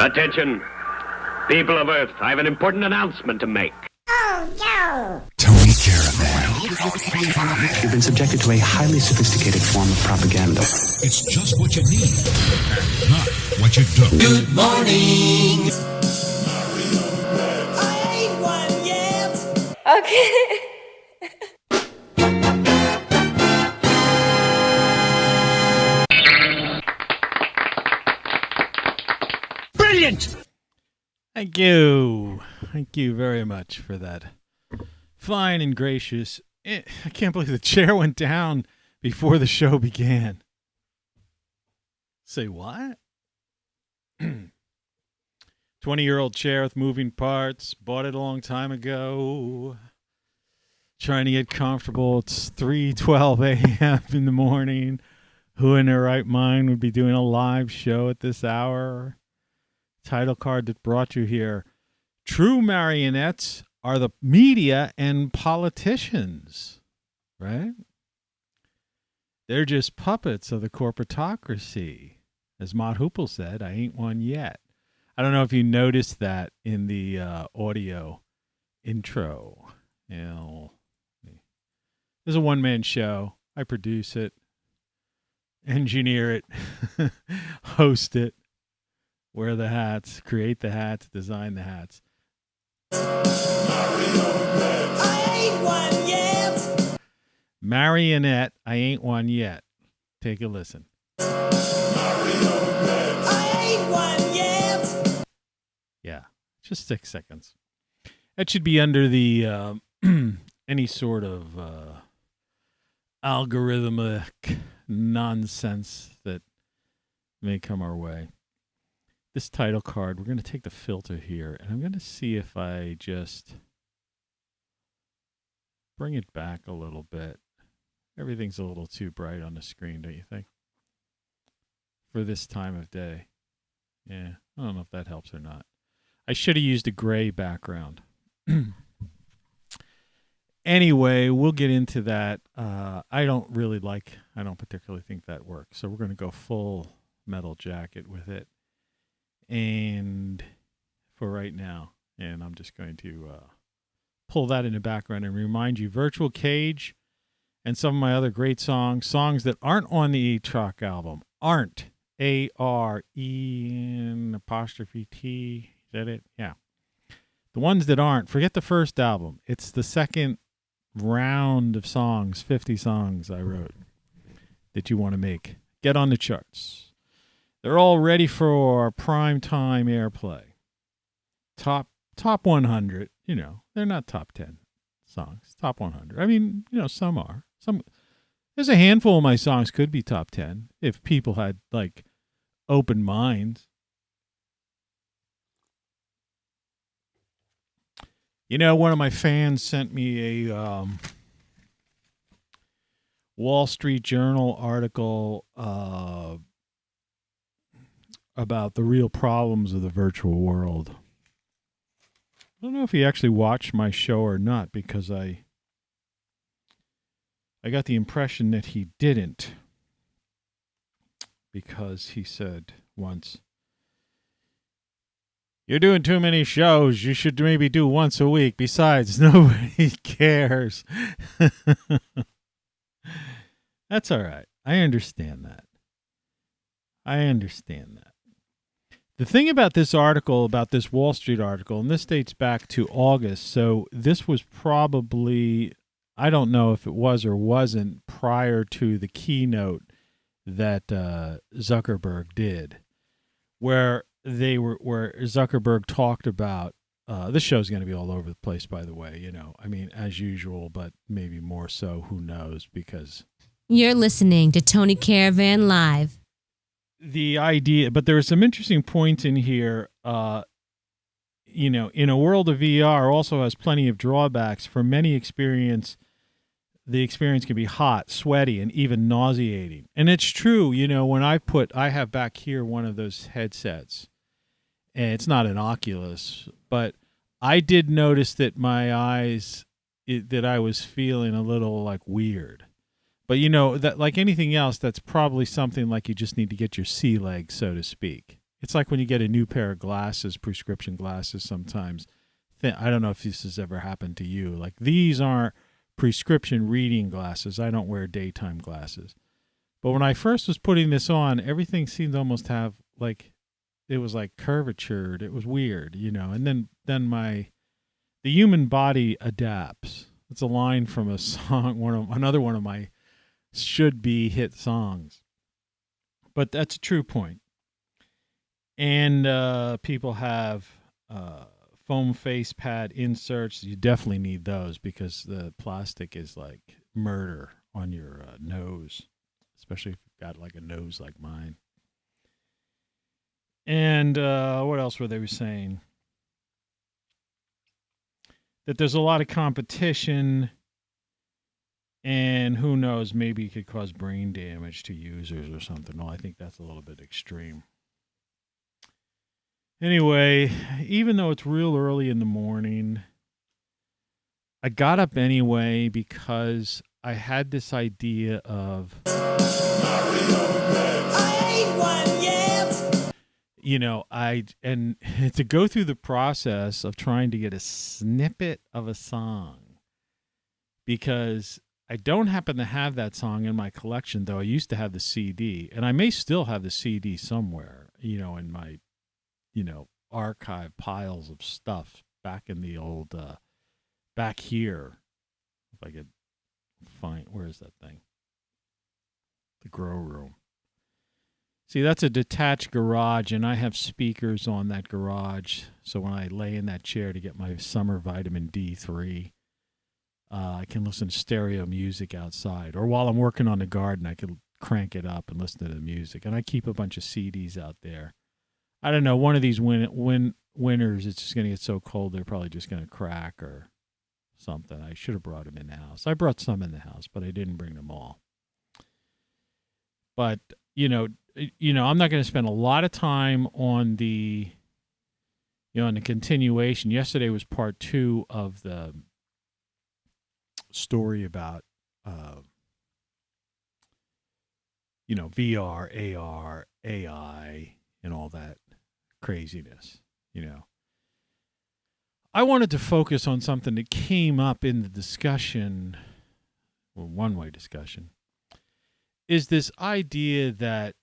Attention, people of Earth, I have an important announcement to make. Oh, no! Tony Caravan. You've been subjected to a highly sophisticated form of propaganda. It's just what you need, and not what you don't. Good morning! I ain't one yet! Okay. Brilliant! Thank you. Thank you very much for that. Fine and gracious. I can't believe the chair went down before the show began. Say what? 20-year-old chair with moving parts. Bought it a long time ago. Trying to get comfortable. It's 3:12 a.m. in the morning. Who in their right mind would be doing a live show at this hour? Title card that brought you here. True marionettes are the media and politicians, right? They're just puppets of the corporatocracy. As Mott Hoople said, I ain't one yet. I don't know if you noticed that in the audio intro. There's a one-man show. I produce it, engineer it, host it, wear the hats, create the hats, design the hats. I ain't one yet! Marionette, I ain't one yet. Take a listen. I ain't one yet! Yeah, just 6 seconds. That should be under the any sort of algorithmic nonsense that may come our way. This title card, we're going to take the filter here, and I'm going to see if I just bring it back a little bit. Everything's a little too bright on the screen, don't you think? For this time of day. Yeah, I don't know if that helps or not. I should have used a gray background. Anyway, we'll get into that. I don't particularly think that works. So we're going to go full metal jacket with it. And for right now, and I'm just going to pull that in the background and remind you, Virtual Cage and some of my other great songs that aren't on the Trock album, aren't, A-R-E-N''T, is that it? Yeah. The ones that aren't, forget the first album. It's the second round of songs, 50 songs I wrote that you want to make. Get on the charts. They're all ready for prime time airplay. Top 100, they're not top 10 songs. Top 100. I mean, some are. There's a handful of my songs could be top 10 if people had open minds. One of my fans sent me a Wall Street Journal article about the real problems of the virtual world. I don't know if he actually watched my show or not, because I got the impression that he didn't, because he said once, "You're doing too many shows. You should maybe do once a week. Besides, nobody cares." That's all right. I understand that. The thing about this article, about this Wall Street article, and this dates back to August, so this was probably, I don't know if it was or wasn't, prior to the keynote that Zuckerberg did, where Zuckerberg talked about, this show's going to be all over the place, by the way, as usual, but maybe more so, who knows, because... You're listening to Tony Caravan Live. The idea, but there are some interesting points in here. In a world of VR, also has plenty of drawbacks. For many the experience can be hot, sweaty, and even nauseating. And it's true. When I have back here one of those headsets, and it's not an Oculus, but I did notice that my eyes, that I was feeling a little weird. But that, like anything else, that's probably something like you just need to get your sea legs, so to speak. It's like when you get a new pair of glasses, prescription glasses sometimes. I don't know if this has ever happened to you. Like, these aren't prescription reading glasses. I don't wear daytime glasses. But when I first was putting this on, everything seemed to almost have, like, it was like curvatured. It was weird, and then the human body adapts. It's a line from a song, another one of my should-be hit songs. But that's a true point. And people have foam face pad inserts. You definitely need those because the plastic is like murder on your nose, especially if you've got like a nose like mine. And what else were they saying? That there's a lot of competition, and who knows, maybe it could cause brain damage to users or something. Well, I think that's a little bit extreme. Anyway, even though it's real early in the morning, I got up anyway because I had this idea of, I ain't one yet. and to go through the process of trying to get a snippet of a song, because I don't happen to have that song in my collection, though I used to have the CD, and I may still have the CD somewhere, in my archive piles of stuff back in the old, back here. If I could find, where is that thing? The grow room. See, that's a detached garage, and I have speakers on that garage. So when I lay in that chair to get my summer vitamin D3, I can listen to stereo music outside. Or while I'm working on the garden, I can crank it up and listen to the music. And I keep a bunch of CDs out there. I don't know, one of these winters, it's just going to get so cold, they're probably just going to crack or something. I should have brought them in the house. I brought some in the house, but I didn't bring them all. But, I'm not going to spend a lot of time on the, on the continuation. Yesterday was part 2 of the story about, VR, AR, AI, and all that craziness, I wanted to focus on something that came up in the discussion, or one-way discussion, is this idea that,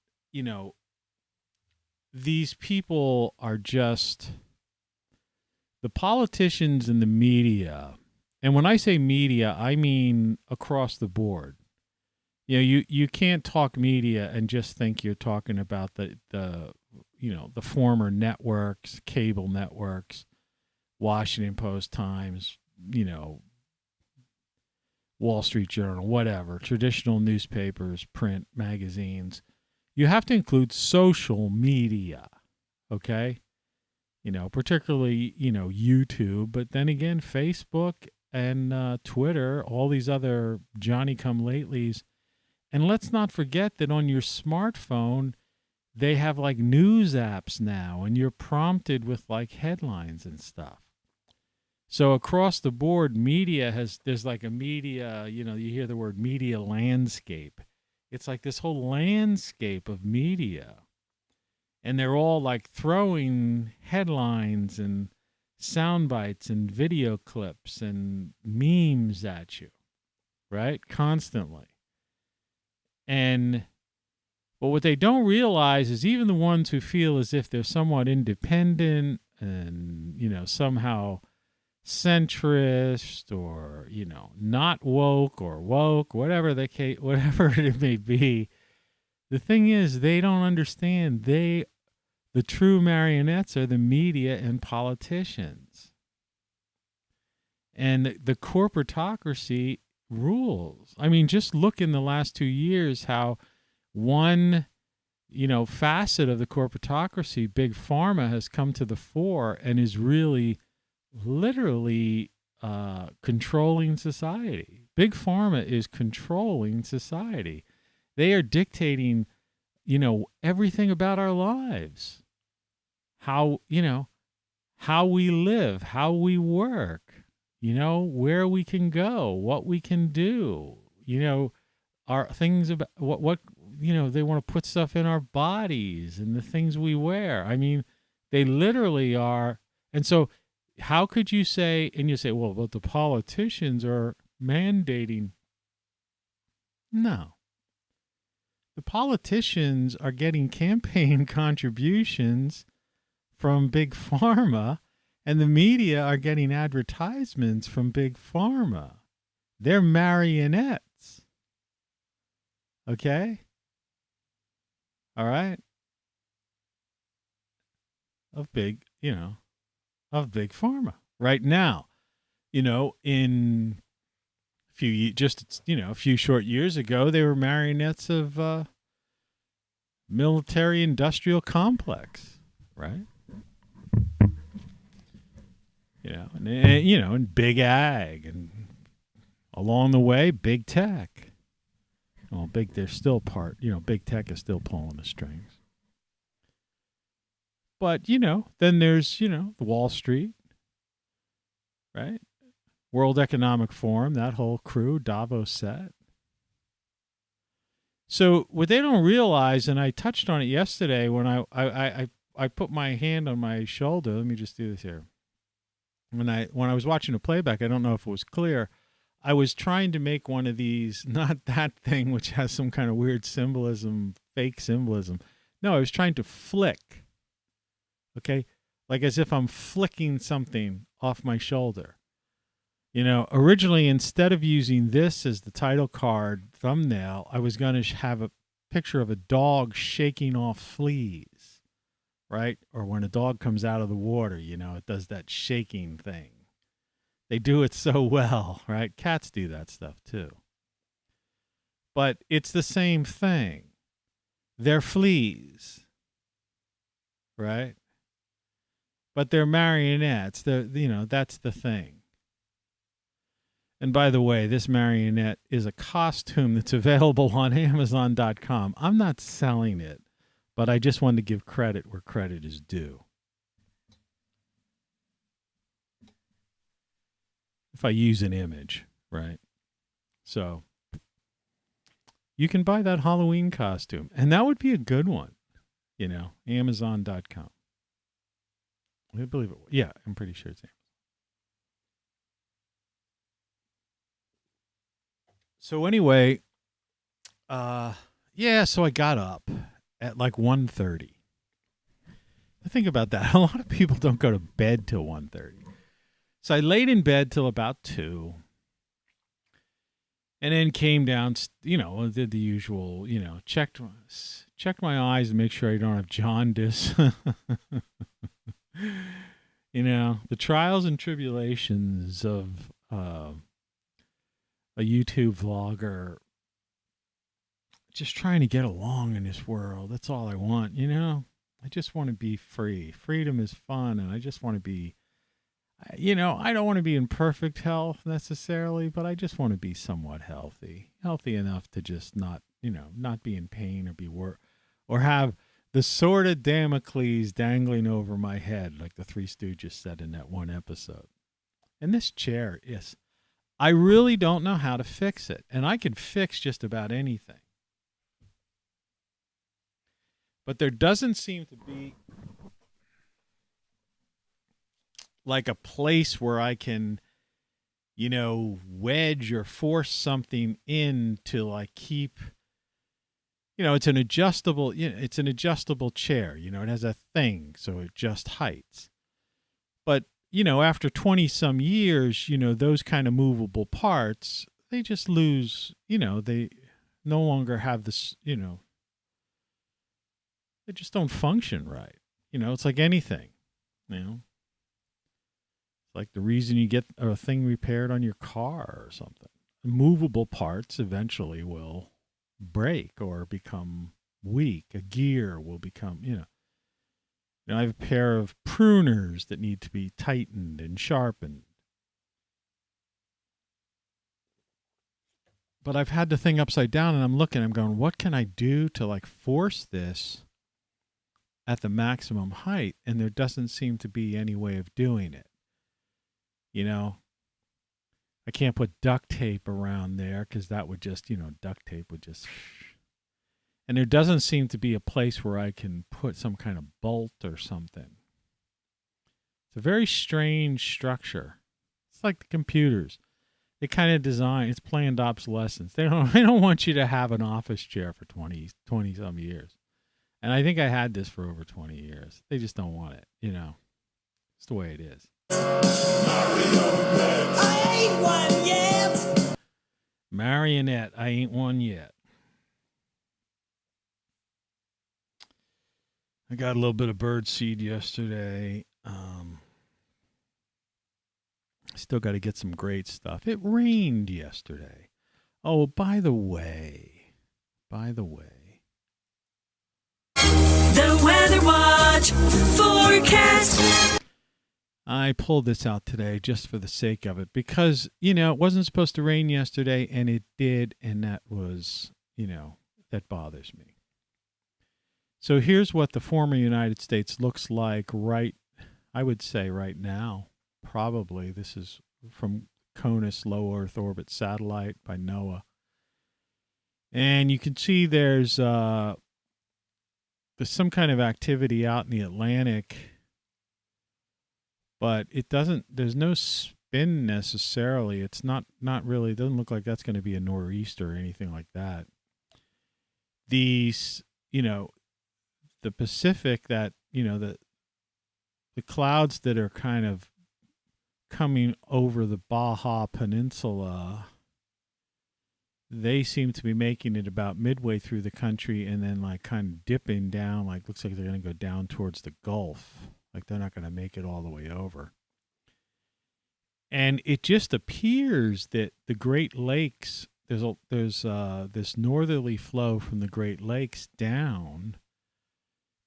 these people are just the politicians and the media. And when I say media, I mean across the board. You can't talk media and just think you're talking about the former networks, cable networks, Washington Post, Times, Wall Street Journal, whatever, traditional newspapers, print, magazines. You have to include social media, okay? Particularly, YouTube, but then again, Facebook and Twitter, all these other Johnny-come-latelys. And let's not forget that on your smartphone, they have like news apps now, and you're prompted with like headlines and stuff. So across the board, there's like a media, you hear the word media landscape. It's like this whole landscape of media. And they're all like throwing headlines and sound bites and video clips and memes at you, right? Constantly. But what they don't realize is even the ones who feel as if they're somewhat independent and, somehow centrist or, not woke or woke, whatever it may be, the thing is they don't understand the true marionettes are the media and politicians. And the corporatocracy rules. I mean, just look in the last 2 years how one, facet of the corporatocracy, big pharma, has come to the fore and is really literally controlling society. Big pharma is controlling society. They are dictating, everything about our lives. How we live, how we work, where we can go, what we can do, our things about what they want to put stuff in our bodies and the things we wear. I mean, they literally are. And so how could you say, and you say, well, but the politicians are mandating. No. The politicians are getting campaign contributions from Big Pharma, and the media are getting advertisements from Big Pharma. They're marionettes. Okay? All right? Of Big Pharma. Right now, in a few short years ago, they were marionettes of military industrial complex, right? And big ag, and along the way, big tech. Well, they're still big tech is still pulling the strings. But, then there's, the Wall Street, right? World Economic Forum, that whole crew, Davos set. So what they don't realize, and I touched on it yesterday when I put my hand on my shoulder. Let me just do this here. When I was watching a playback, I don't know if it was clear. I was trying to make one of these, not that thing which has some kind of weird symbolism, fake symbolism. No, I was trying to flick. Okay? Like as if I'm flicking something off my shoulder. Originally, instead of using this as the title card thumbnail, I was going to have a picture of a dog shaking off fleas, right? Or when a dog comes out of the water, it does that shaking thing. They do it so well, right? Cats do that stuff too. But it's the same thing. They're fleas, right? But they're marionettes. That's the thing. And by the way, this marionette is a costume that's available on Amazon.com. I'm not selling it, but I just wanted to give credit where credit is due. If I use an image, right? So you can buy that Halloween costume, and that would be a good one, Amazon.com. I believe it. Yeah, I'm pretty sure it's Amazon. So anyway, so I got up at like 1:30. Think about that. A lot of people don't go to bed till 1:30. So I laid in bed till about 2. And then came down, did the usual, checked my eyes to make sure I don't have jaundice. The trials and tribulations of a YouTube vlogger just trying to get along in this world. That's all I want, I just want to be free. Freedom is fun, and I just want to be, I don't want to be in perfect health necessarily, but I just want to be somewhat healthy enough to just not be in pain or have the sword of Damocles dangling over my head, like the Three Stooges said in that one episode. And this chair is, I really don't know how to fix it. And I can fix just about anything. But there doesn't seem to be like a place where I can, wedge or force something in to like keep, it's an adjustable chair, it has a thing, so it just heights. But, after 20 some years, those kind of movable parts, they just lose, they no longer have this, they just don't function right. It's like anything, It's like the reason you get a thing repaired on your car or something. Movable parts eventually will break or become weak. A gear will become, I have a pair of pruners that need to be tightened and sharpened. But I've had the thing upside down and I'm going, what can I do to like force this at the maximum height? And there doesn't seem to be any way of doing it. I can't put duct tape around there because that would just, duct tape would just. And there doesn't seem to be a place where I can put some kind of bolt or something. It's a very strange structure. It's like the computers. They kind of design, it's planned obsolescence. They don't want you to have an office chair for 20 some years. And I think I had this for over 20 years. They just don't want it, you know. It's the way it is. I ain't one yet. Marionette, I ain't one yet. I got a little bit of bird seed yesterday. Still got to get some great stuff. It rained yesterday. Oh, by the way. The Weather Watch forecast. I pulled this out today just for the sake of it because, you know, it wasn't supposed to rain yesterday and it did. And that was, you know, that bothers me. So here's what the former United States looks like I would say right now. Probably this is from CONUS Low Earth Orbit Satellite by NOAA. And you can see there's some kind of activity out in the Atlantic, but there's no spin necessarily. It's not really, it doesn't look like that's going to be a nor'easter or anything like that. These, you know, the Pacific that, you know, the clouds that are kind of coming over the Baja Peninsula, they seem to be making it about midway through the country and then like kind of dipping down, like looks like they're going to go down towards the Gulf. Like they're not going to make it all the way over. And it just appears that the Great Lakes, there's this northerly flow from the Great Lakes down.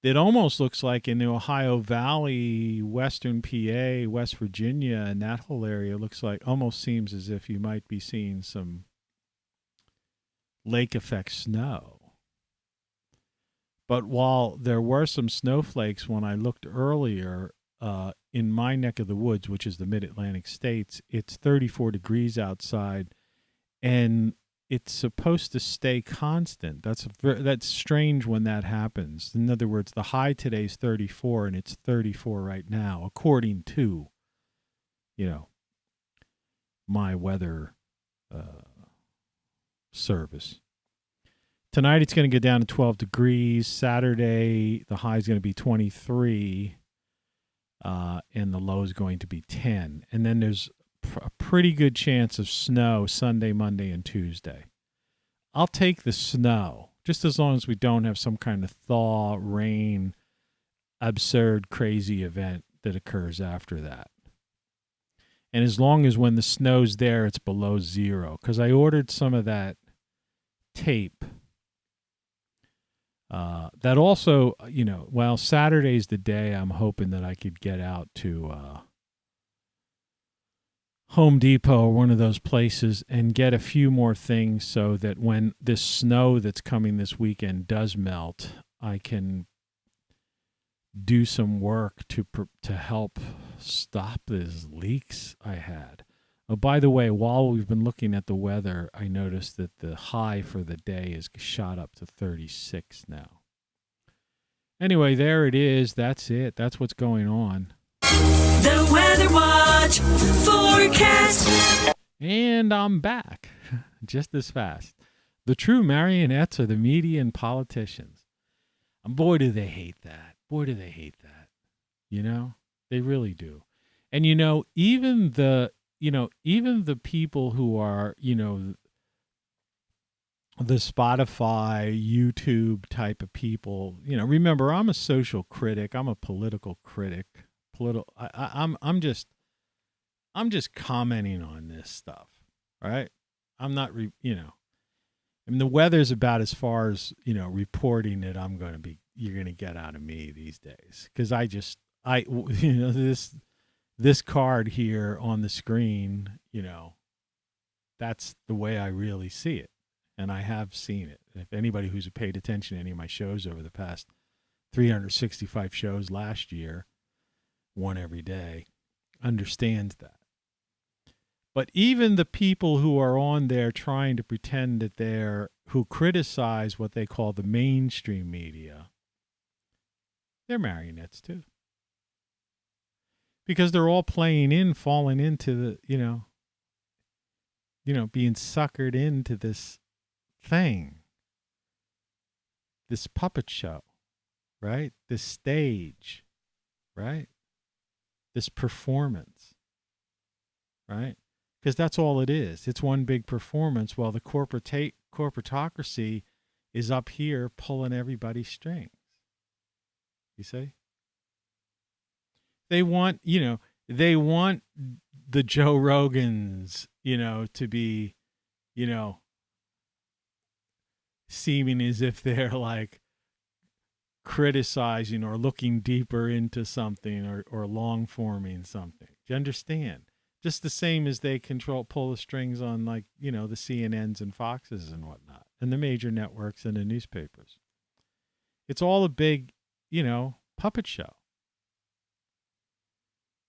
It almost looks like in the Ohio Valley, Western PA, West Virginia, and that whole area looks like, almost seems as if you might be seeing some lake effect snow. But while there were some snowflakes when I looked earlier, in my neck of the woods, which is the mid-Atlantic states, it's 34 degrees outside, and it's supposed to stay constant. That's strange when that happens. In other words, the high today is 34, and it's 34 right now, according to, you know, my weather service. Tonight it's going to get down to 12 degrees. Saturday, the high is going to be 23, and the low is going to be 10. And then there's a pretty good chance of snow Sunday, Monday, and Tuesday. I'll take the snow, just as long as we don't have some kind of thaw, rain, absurd, crazy event that occurs after that. And as long as when the snow's there, it's below zero. Because I ordered some of that tape. That also, you know, well, Saturday's the day I'm hoping that I could get out to Home Depot or one of those places and get a few more things so that when this snow that's coming this weekend does melt, I can do some work to help stop these leaks I had. Oh, by the way, while we've been looking at the weather, I noticed that the high for the day is shot up to 36 now. Anyway, there it is. That's it. That's what's going on. The Weather Watch forecast. And I'm back just this fast. The true marionettes are the media and politicians. And boy, do they hate that. Boy, do they hate that. You know, they really do. And, you know, even the people who are, you know, the Spotify, YouTube type of people, you know, remember, I'm a social critic. I'm a political critic. I'm just commenting on this stuff, right? I'm not, you know, I mean, the weather's about as far as, you know, reporting it you're going to get out of me these days. Cause you know, this card here on the screen, you know, that's the way I really see it. And I have seen it. If anybody who's paid attention to any of my shows over the past 365 shows last year, one every day, understands that. But even the people who are on there trying to pretend that who criticize what they call the mainstream media, they're marionettes too. Because they're all falling into the, being suckered into this thing, this puppet show, right? This stage, right? This performance, right? Because that's all it is. It's one big performance while the corporatocracy is up here pulling everybody's strings. You see? They want the Joe Rogans, to be, seeming as if they're like criticizing or looking deeper into something or long forming something. Do you understand? Just the same as they pull the strings on, like, the CNNs and Foxes and whatnot, and the major networks and the newspapers. It's all a big, puppet show.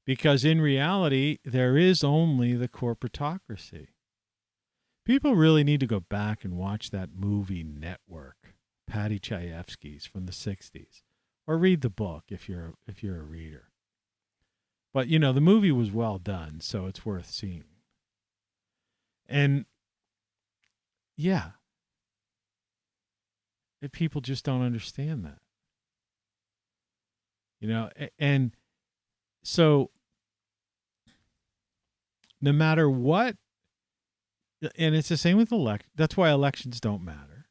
Because in reality, there is only the corporatocracy. People really need to go back and watch that movie Network, Patty Chayefsky's from the 60s, or read the book if you're a reader. But, the movie was well done, so it's worth seeing. And, yeah, people just don't understand that. And so no matter what, and it's the same with that's why elections don't matter.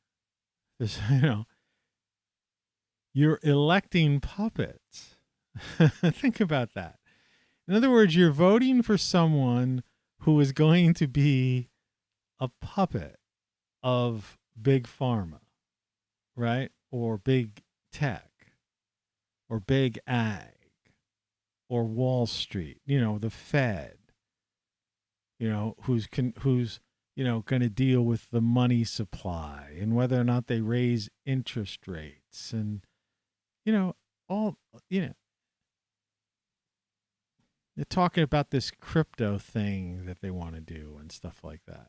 Because, you're electing puppets. Think about that. In other words, you're voting for someone who is going to be a puppet of big pharma, right? Or big tech, or big ag, or Wall Street, the Fed, who's going to deal with the money supply and whether or not they raise interest rates and, they're talking about this crypto thing that they want to do and stuff like that.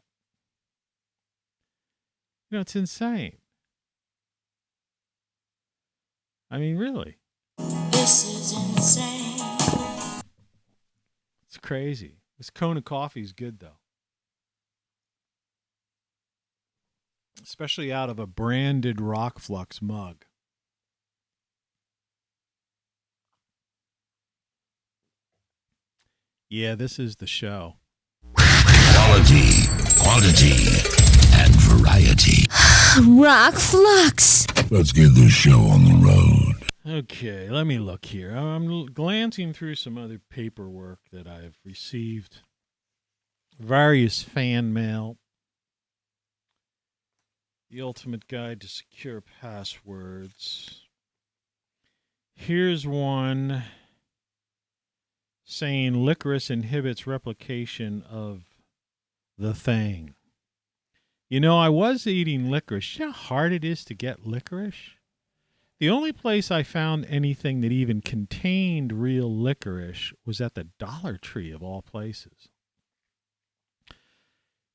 It's insane. I mean, really. This is insane. It's crazy. This Kona coffee is good, though. Especially out of a branded ROCKFLUX mug. Yeah, this is the show. Quality, quantity, and variety. ROCKFLUX. Let's get this show on the road. Okay, let me look here. I'm glancing through some other paperwork that I've received. Various fan mail. The Ultimate Guide to Secure Passwords. Here's one saying licorice inhibits replication of the thing. I was eating licorice. You know how hard it is to get licorice? The only place I found anything that even contained real licorice was at the Dollar Tree of all places.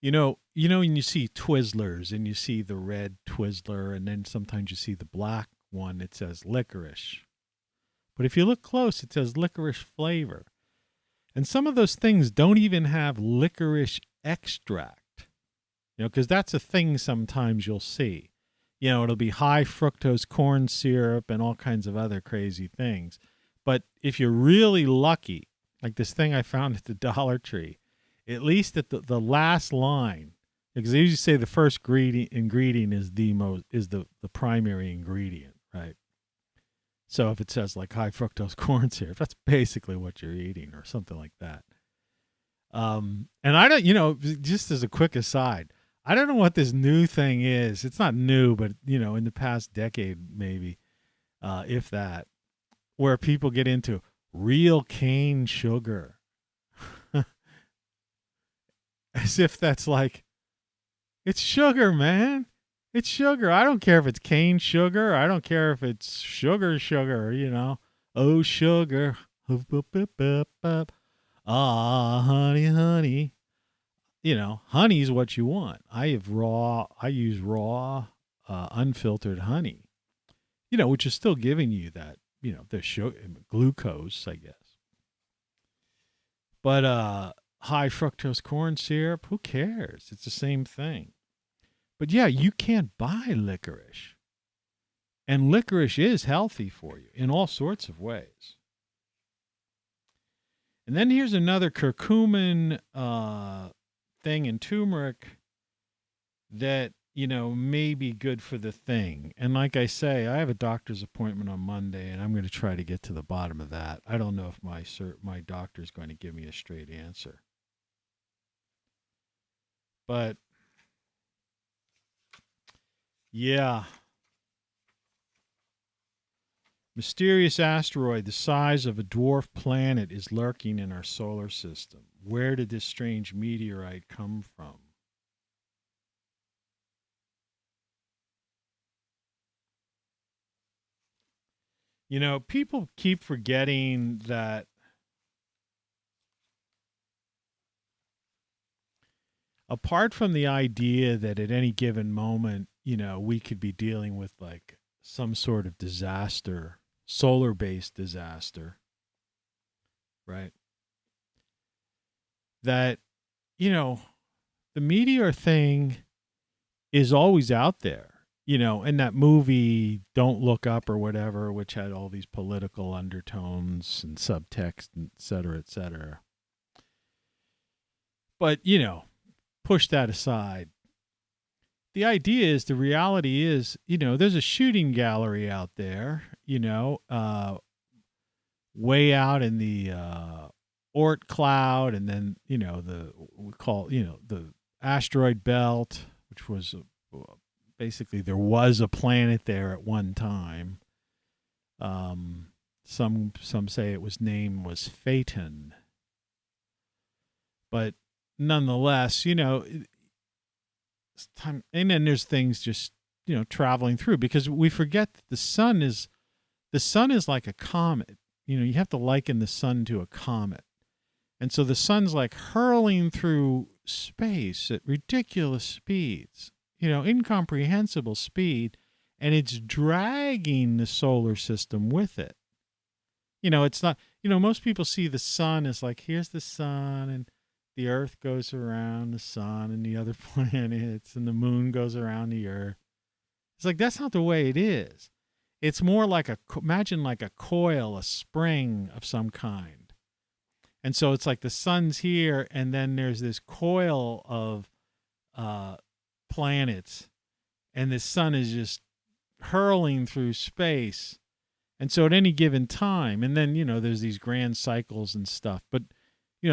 When you see Twizzlers and you see the red Twizzler and then sometimes you see the black one that says licorice. But if you look close, it says licorice flavor. And some of those things don't even have licorice extract, because that's a thing sometimes you'll see. It'll be high fructose corn syrup and all kinds of other crazy things. But if you're really lucky, like this thing I found at the Dollar Tree, at least at the last line, because they usually say the first ingredient is the primary ingredient, right? So if it says like high fructose corn syrup, that's basically what you're eating or something like that. And I don't, just as a quick aside, I don't know what this new thing is. It's not new, but, in the past decade, maybe, if that, where people get into real cane sugar. As if that's like, it's sugar, man. It's sugar. I don't care if it's cane sugar. I don't care if it's sugar, Oh, sugar. Ah, honey, honey. honey's what you want. I use raw, unfiltered honey, which is still giving you that, the glucose, I guess. But high fructose corn syrup, who cares? It's the same thing. But yeah, you can't buy licorice. And licorice is healthy for you in all sorts of ways. And then here's another curcumin thing in turmeric that, may be good for the thing. And like I say, I have a doctor's appointment on Monday, and I'm going to try to get to the bottom of that. I don't know if my doctor's going to give me a straight answer. But yeah. Mysterious asteroid the size of a dwarf planet is lurking in our solar system. Where did this strange meteorite come from? People keep forgetting that apart from the idea that at any given moment, we could be dealing with like some sort of disaster, solar-based disaster, right? That, the meteor thing is always out there. In that movie, Don't Look Up or whatever, which had all these political undertones and subtext, et cetera, et cetera. But, push that aside. The reality is, there's a shooting gallery out there, way out in the Oort cloud, and then, the asteroid belt, which was basically there was a planet there at one time. Some say it was Phaeton. But nonetheless, time, and then there's things just, traveling through, because we forget that the sun is like a comet. You have to liken the sun to a comet. And so the sun's like hurling through space at ridiculous speeds, incomprehensible speed, and it's dragging the solar system with it. It's not, most people see the sun as like, here's the sun, and the earth goes around the sun and the other planets, and the moon goes around the earth. It's like, that's not the way it is. It's more like imagine like a coil, a spring of some kind. And so it's like the sun's here, and then there's this coil of planets, and the sun is just hurling through space. And so at any given time, and then, there's these grand cycles and stuff, but,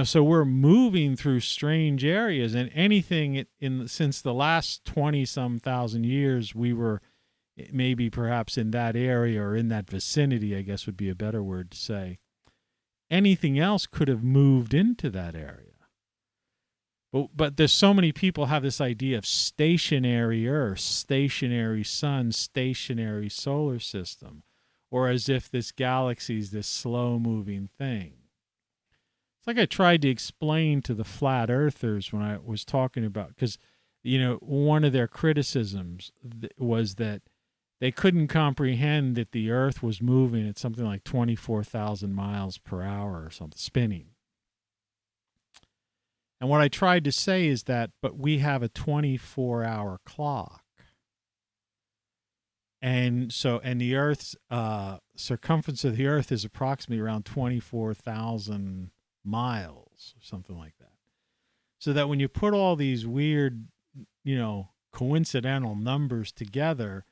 so we're moving through strange areas, and anything since the last 20-some thousand years, we were maybe perhaps in that area or in that vicinity, I guess would be a better word to say. Anything else could have moved into that area. But there's so many people have this idea of stationary Earth, stationary sun, stationary solar system, or as if this galaxy is this slow-moving thing. It's like I tried to explain to the flat earthers when I was talking about, because, one of their criticisms was that they couldn't comprehend that the Earth was moving at something like 24,000 miles per hour or something, spinning. And what I tried to say is that, but we have a 24-hour clock. And the Earth's circumference of the Earth is approximately around 24,000 miles or something like that. So that when you put all these weird, coincidental numbers together,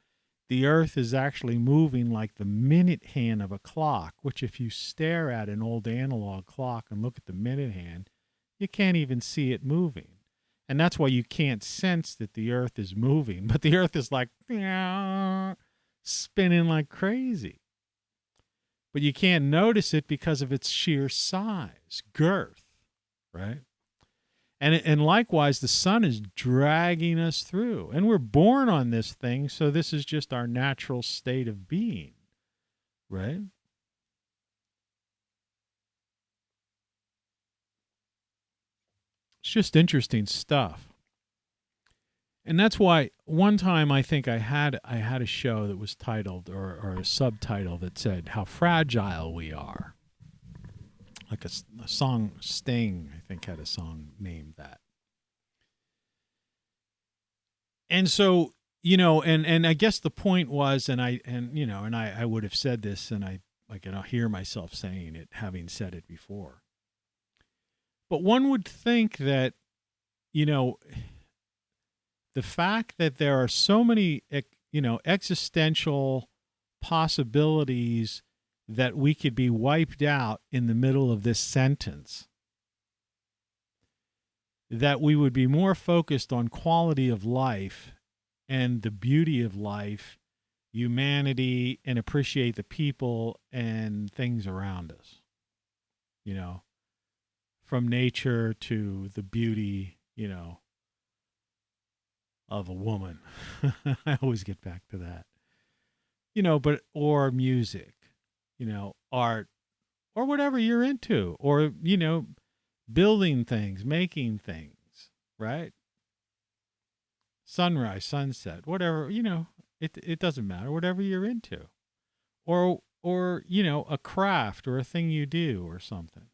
the Earth is actually moving like the minute hand of a clock, which if you stare at an old analog clock and look at the minute hand, you can't even see it moving. And that's why you can't sense that the Earth is moving. But the Earth is like spinning like crazy. But you can't notice it because of its sheer size, girth, right? And likewise, the sun is dragging us through. And we're born on this thing, so this is just our natural state of being, right? just interesting stuff. And that's why one time I think I had a show that was titled or a subtitle that said how fragile we are. Like a song, Sting, I think, had a song named that. And so, and I guess the point was, and I would have said this, and I hear myself saying it, having said it before. But one would think that, the fact that there are so many, existential possibilities that we could be wiped out in the middle of this sentence, that we would be more focused on quality of life and the beauty of life, humanity, and appreciate the people and things around us, from nature to the beauty, of a woman. I always get back to that, or music, art, or whatever you're into, or, building things, making things, right? Sunrise, sunset, whatever, it doesn't matter, whatever you're into, or, a craft or a thing you do or something.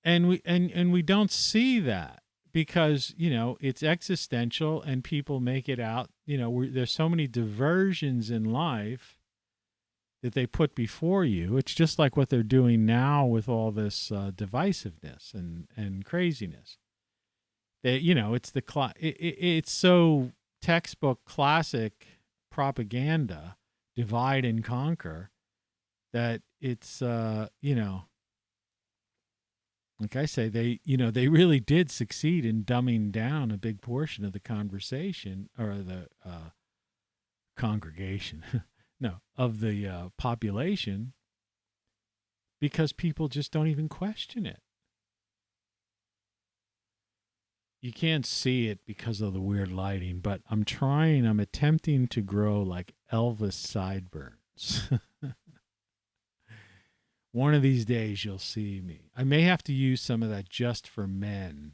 And we don't see that because, it's existential and people make it out, there's so many diversions in life that they put before you. It's just like what they're doing now with all this divisiveness and craziness. They, it's so textbook classic propaganda, divide and conquer, that it's, like I say, they really did succeed in dumbing down a big portion of the conversation or the congregation. No, of the population, because people just don't even question it. You can't see it because of the weird lighting, but I'm attempting to grow like Elvis sideburns. One of these days you'll see me. I may have to use some of that Just for Men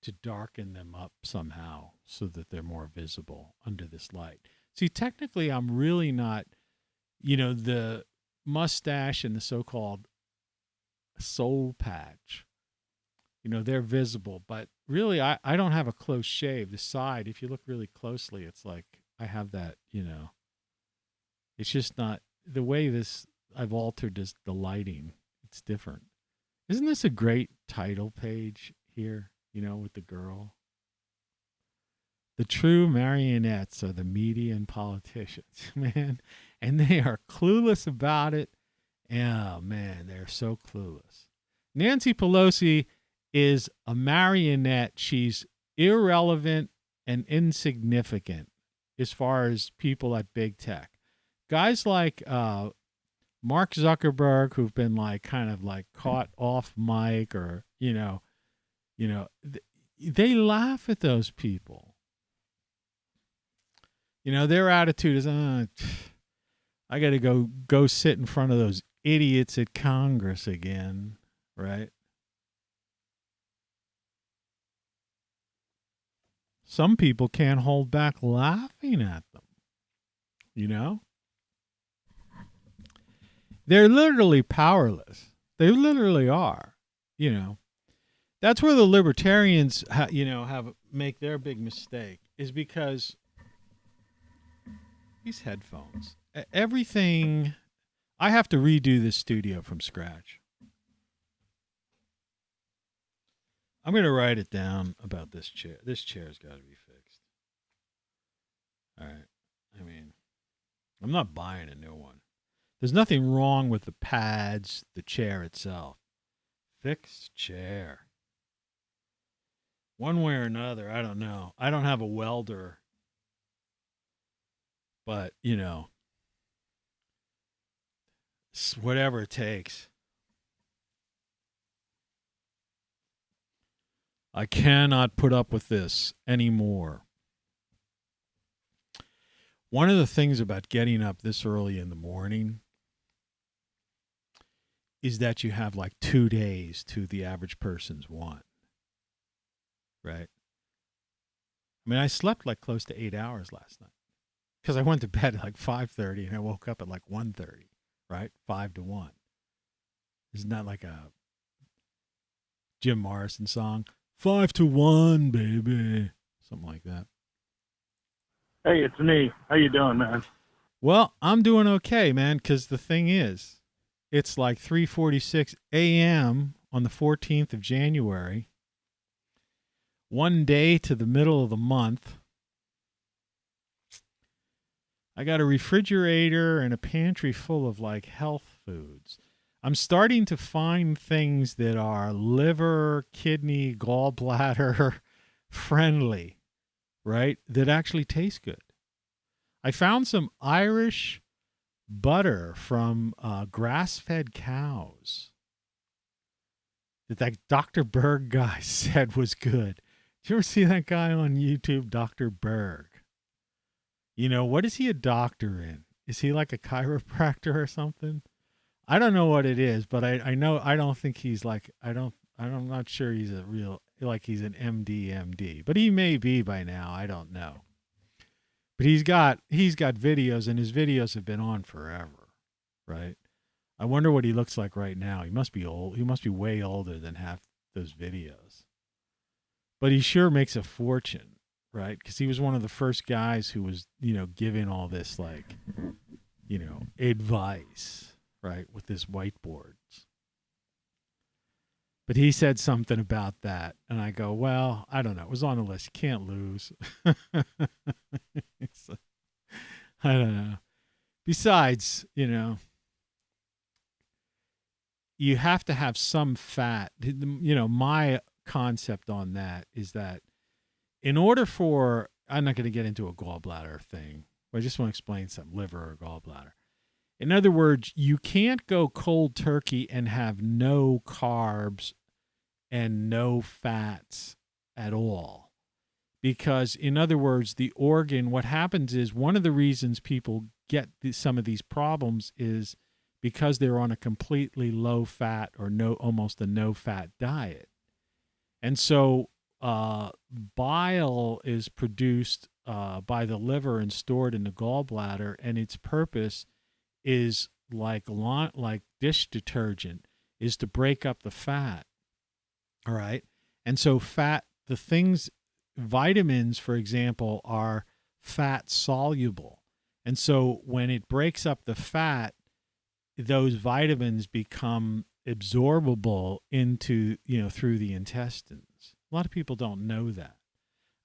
to darken them up somehow so that they're more visible under this light. See, technically, I'm really not, the mustache and the so-called soul patch, they're visible. But really, I don't have a close shave. The side, if you look really closely, it's like I have that, it's just not the way I've altered the lighting. It's different. Isn't this a great title page here, with the girl? The true marionettes are the media and politicians, man. And they are clueless about it. Oh, man, they're so clueless. Nancy Pelosi is a marionette. She's irrelevant and insignificant as far as people at big tech. Guys like Mark Zuckerberg, who've been kind of caught off mic or, they laugh at those people. Their attitude is, I got to go sit in front of those idiots at Congress again, right? Some people can't hold back laughing at them, They're literally powerless. They literally are, That's where the libertarians, make their big mistake, is because these headphones, everything, I have to redo this studio from scratch. I'm going to write it down about this chair. This chair's got to be fixed. All right. I mean, I'm not buying a new one. There's nothing wrong with the pads, the chair itself. Fixed chair. One way or another, I don't know. I don't have a welder. But, whatever it takes. I cannot put up with this anymore. One of the things about getting up this early in the morning is that you have like 2 days to the average person's one. Right? I mean, I slept like close to 8 hours last night because I went to bed at like 5:30 and I woke up at like 1:30, right? 5 to 1. Isn't that like a Jim Morrison song? 5 to 1, baby. Something like that. Hey, it's me. How you doing, man? Well, I'm doing okay, man, because the thing is, it's like 3:46 a.m. on the 14th of January. 1 day to the middle of the month. I got a refrigerator and a pantry full of like health foods. I'm starting to find things that are liver, kidney, gallbladder friendly, right? That actually taste good. I found some Irish butter from grass-fed cows that Dr. Berg guy said was good. Did you ever see that guy on YouTube, Dr. Berg? You know, what is he a doctor in? Is he like a chiropractor or something? I don't know what it is, but I know, I don't think he's like, I'm not sure he's a real, like he's an MD, but he may be by now. I don't know. But he's got videos, and his videos have been on forever, right? I wonder what he looks like right now. He must be old. He must be way older than half those videos. But he sure makes a fortune, right? Because he was one of the first guys who was, giving all this, like, advice, right, with his whiteboards. But he said something about that, and I go, well, I don't know. It was on the list. You can't lose. I don't know. Besides, you have to have some fat. My concept on that is that in order for, I'm not going to get into a gallbladder thing, but I just want to explain something, liver or gallbladder. In other words, you can't go cold turkey and have no carbs and no fats at all. Because, in other words, the organ, what happens is one of the reasons people get some of these problems is because they're on a completely low fat or almost a no fat diet. And so bile is produced by the liver and stored in the gallbladder, and its purpose is like dish detergent, is to break up the fat. All right. And so vitamins, for example, are fat soluble. And so when it breaks up the fat, those vitamins become absorbable into, through the intestines. A lot of people don't know that.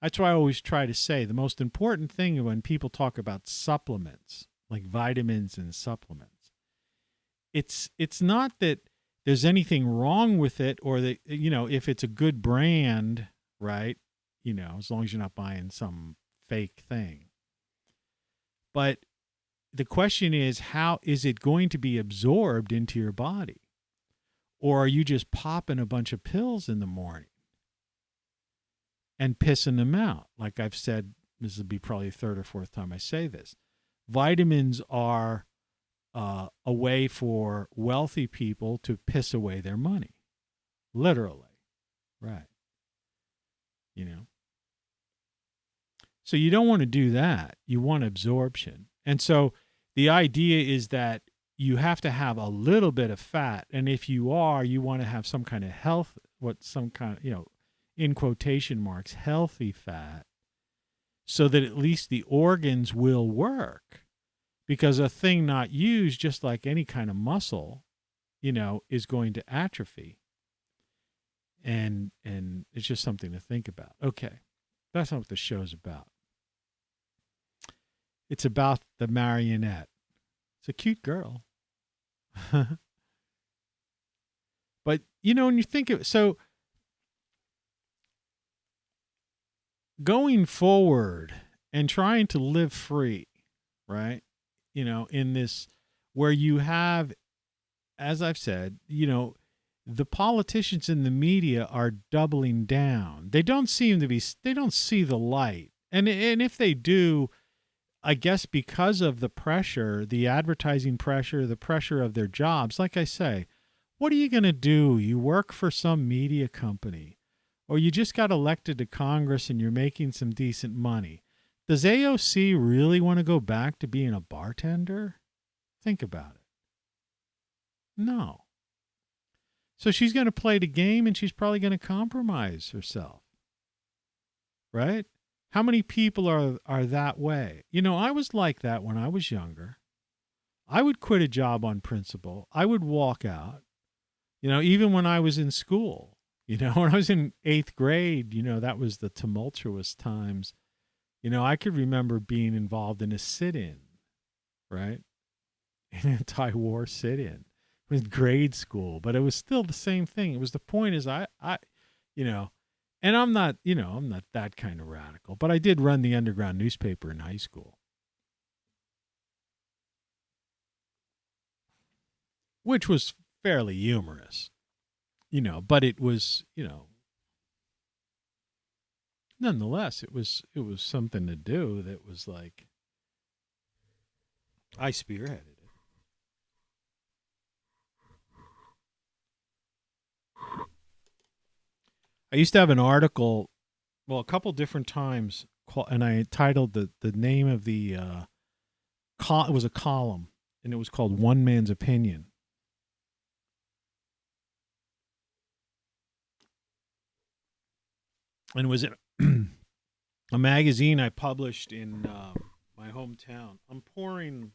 That's why I always try to say the most important thing when people talk about supplements, like vitamins and supplements, it's not that there's anything wrong with it, or that, if it's a good brand, right? As long as you're not buying some fake thing. But the question is, how is it going to be absorbed into your body? Or are you just popping a bunch of pills in the morning and pissing them out? Like I've said, this will be probably the third or fourth time I say this. Vitamins are a way for wealthy people to piss away their money. Literally. Right. So you don't want to do that. You want absorption. And so the idea is that you have to have a little bit of fat. And if you want to have some kind of health, in quotation marks, healthy fat, so that at least the organs will work. Because a thing not used, just like any kind of muscle, is going to atrophy. And it's just something to think about. Okay. That's not what the show's about. It's about the marionette. It's a cute girl. But, when you think of, so going forward and trying to live free, right? In this, where you have, as I've said, the politicians in the media are doubling down. They don't see the light. And if they do, I guess because of the pressure, the advertising pressure, the pressure of their jobs, like I say, What are you going to do? You work for some media company, or you just got elected to Congress and you're making some decent money. Does AOC really want to go back to being a bartender? Think about it. No. So she's going to play the game, and she's probably going to compromise herself. Right? How many people are that way? You know, I was like that when I was younger. I would quit a job on principle. I would walk out. You know, even when I was in school, you know, when I was in 8th grade, you know, that was the tumultuous times. You know, I could remember being involved in a sit-in, right? An anti-war sit-in. It was grade school, but it was still the same thing. It was the point is I you know, and I'm not, you know, I'm not that kind of radical, but I did run the underground newspaper in high school. Which was fairly humorous, you know, but it was, you know, nonetheless, it was something to do that was like, I spearheaded it. I used to have an article, well, a couple different times, and I titled the name of the, it was a column, and it was called One Man's Opinion. And it was in a magazine I published in my hometown. I'm pouring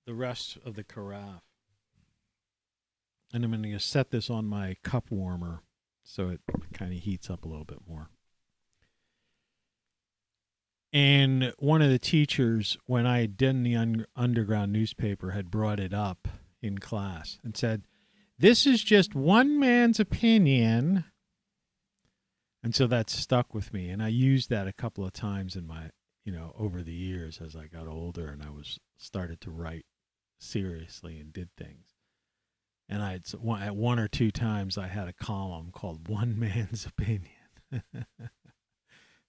the rest of the carafe. And I'm going to set this on my cup warmer so it kind of heats up a little bit more. And one of the teachers, when I had done the underground newspaper, had brought it up in class and said, "This is just one man's opinion." And so that stuck with me. And I used that a couple of times in my, you know, over the years as I got older and I started to write seriously and did things. And at one or two times I had a column called One Man's Opinion.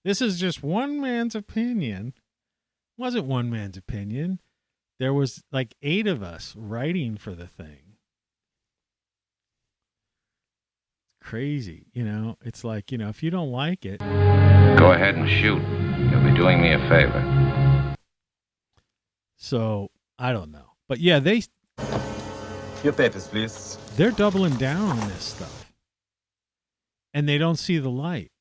This is just one man's opinion. It wasn't one man's opinion. There was like 8 of us writing for the thing. Crazy, you know. It's like, you know, if you don't like it, go ahead and shoot. You'll be doing me a favor. So I don't know, but yeah, Your papers, please. They're doubling down on this stuff, and they don't see the light.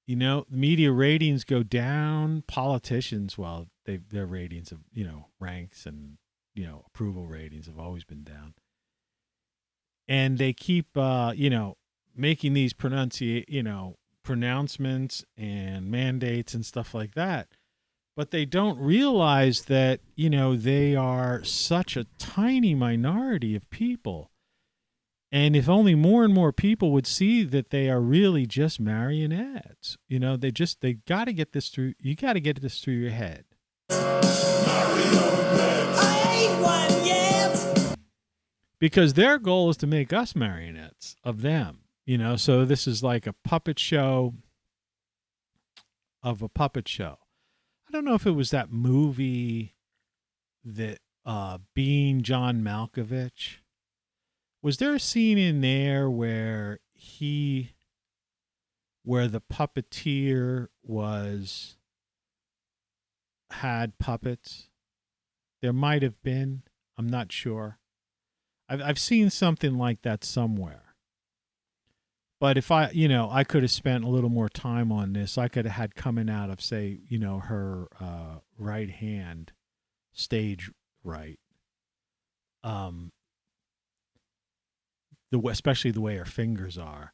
You know, media ratings go down. Politicians, well, their ratings of, you know, ranks and, you know, approval ratings have always been down, and they keep, you know, making these pronouncements and mandates and stuff like that. But they don't realize that, you know, they are such a tiny minority of people. And if only more and more people would see that they are really just marionettes, you know, they got to get this through. You got to get this through your head. Because their goal is to make us marionettes of them. You know, so this is like a puppet show of a puppet show. I don't know if it was that movie that Being John Malkovich. Was there a scene in there where the puppeteer had puppets? There might have been. I'm not sure. I've seen something like that somewhere. But if I could have spent a little more time on this, I could have had coming out of, say, you know, her right hand, stage right, especially the way her fingers are,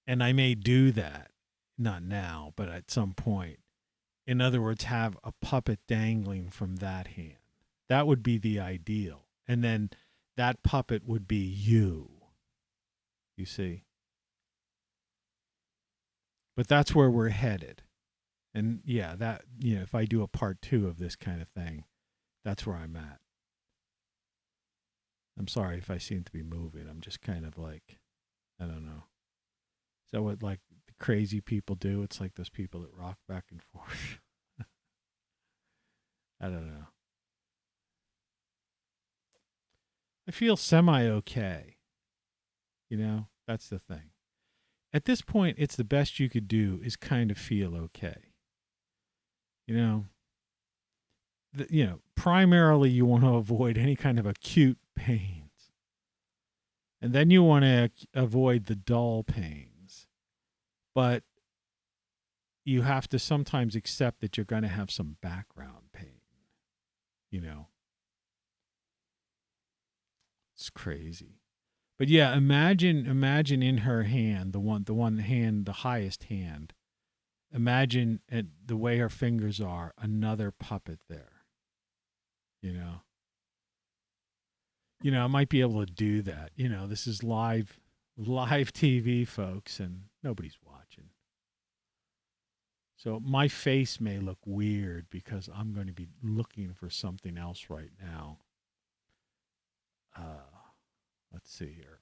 and I may do that, not now, but at some point. In other words, have a puppet dangling from that hand. That would be the ideal, and then that puppet would be you. You see. But that's where we're headed. And yeah, that, you know, if I do a part 2 of this kind of thing, that's where I'm at. I'm sorry if I seem to be moving. I'm just kind of like, I don't know. Is that what like the crazy people do? It's like those people that rock back and forth. I don't know. I feel semi-okay. You know, that's the thing. At this point, it's the best you could do is kind of feel okay. You know, primarily you want to avoid any kind of acute pains. And then you want to avoid the dull pains. But you have to sometimes accept that you're going to have some background pain. You know, it's crazy. But yeah, imagine in her hand, the highest hand. Imagine the way her fingers are, another puppet there. You know, I might be able to do that. You know, this is live TV, folks, and nobody's watching. So my face may look weird because I'm going to be looking for something else right now. Let's see here.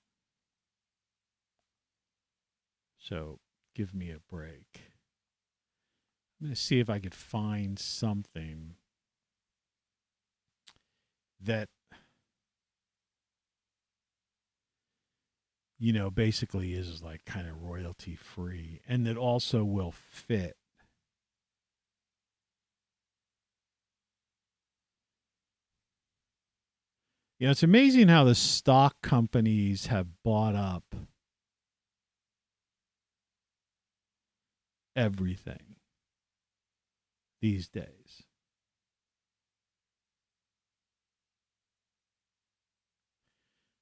So give me a break. I'm going to see if I could find something that, you know, basically is like kind of royalty free and that also will fit. You know, it's amazing how the stock companies have bought up everything these days.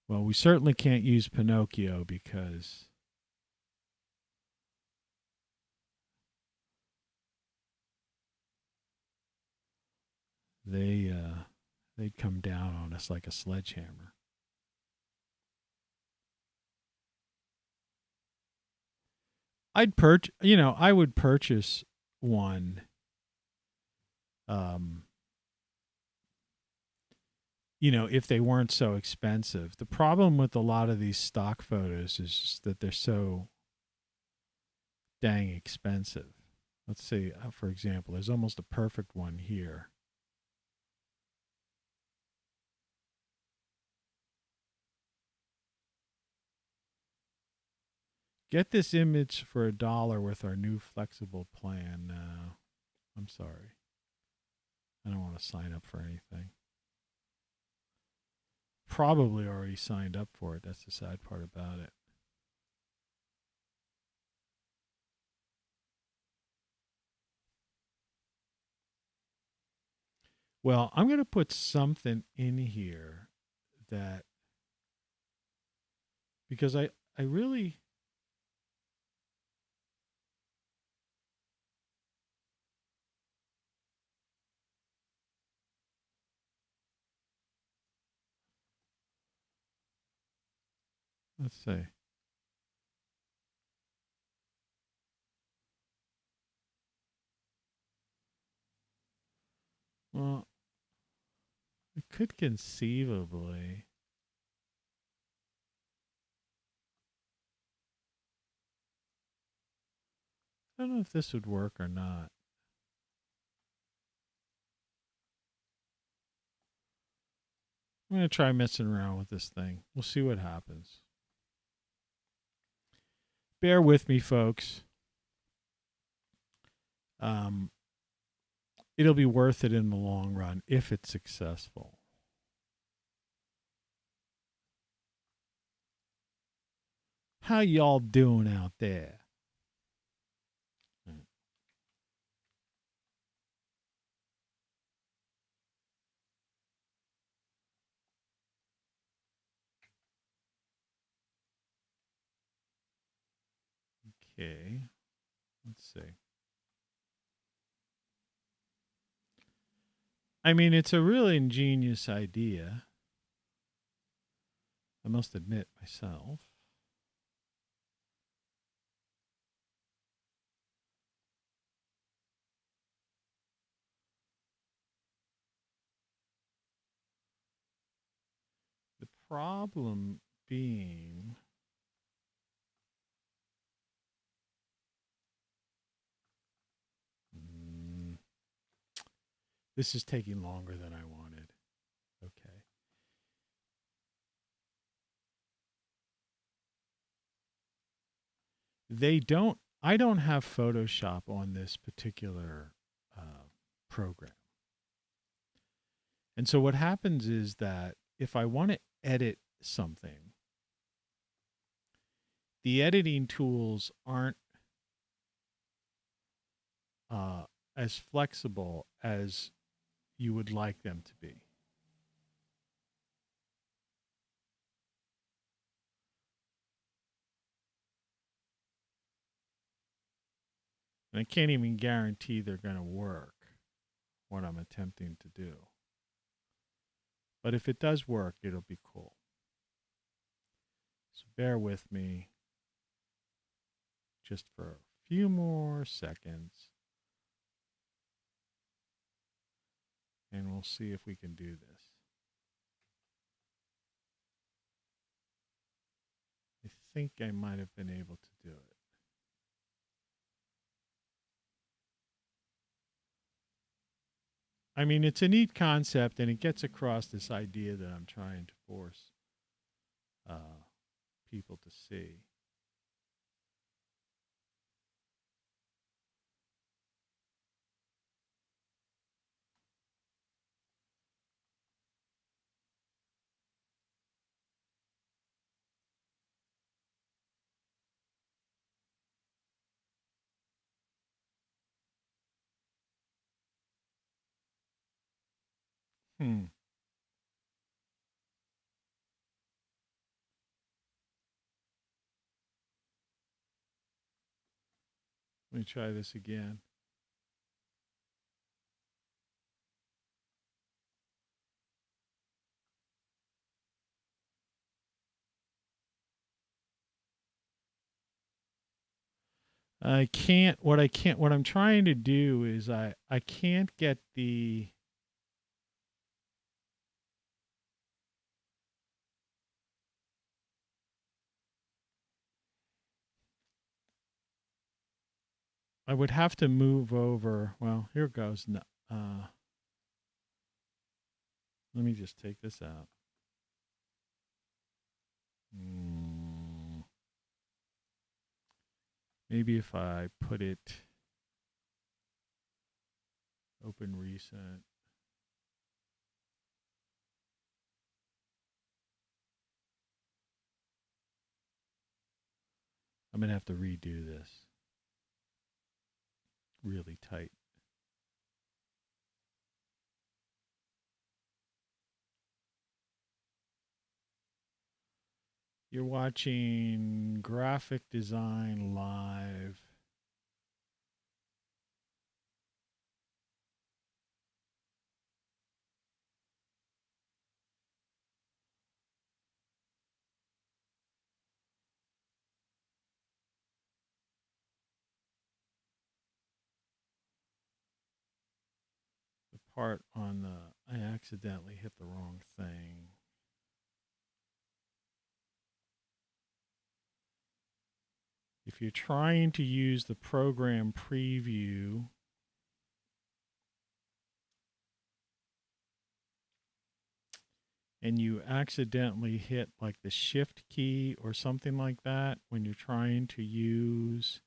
Well, we certainly can't use Pinocchio because they'd come down on us like a sledgehammer. I would purchase one. You know, if they weren't so expensive. The problem with a lot of these stock photos is just that they're so dang expensive. Let's see, for example, there's almost a perfect one here. Get this image for $1 with our new flexible plan. No, I'm sorry. I don't want to sign up for anything. Probably already signed up for it. That's the sad part about it. Well, I'm going to put something in here that, because I really, let's see. Well, it could conceivably. I don't know if this would work or not. I'm going to try messing around with this thing. We'll see what happens. Bear with me, folks. It'll be worth it in the long run if it's successful. How y'all doing out there? Okay, let's see. I mean, it's a really ingenious idea. I must admit myself. The problem being, this is taking longer than I wanted. Okay. I don't have Photoshop on this particular program. And so what happens is that if I want to edit something, the editing tools aren't as flexible as you would like them to be. And I can't even guarantee they're going to work, what I'm attempting to do. But if it does work, it'll be cool. So bear with me just for a few more seconds. And we'll see if we can do this. I think I might have been able to do it. I mean, it's a neat concept, and it gets across this idea that I'm trying to force people to see. Let me try this again. What I'm trying to do is I can't get the I would have to move over. Well, here goes. Let me just take this out. Maybe if I put it open recent. I'm going to have to redo this. Really tight. You're watching Graphic Design Live. The part on the, I accidentally hit the wrong thing. If you're trying to use the program preview, and you accidentally hit like the shift key or something like that when you're trying to use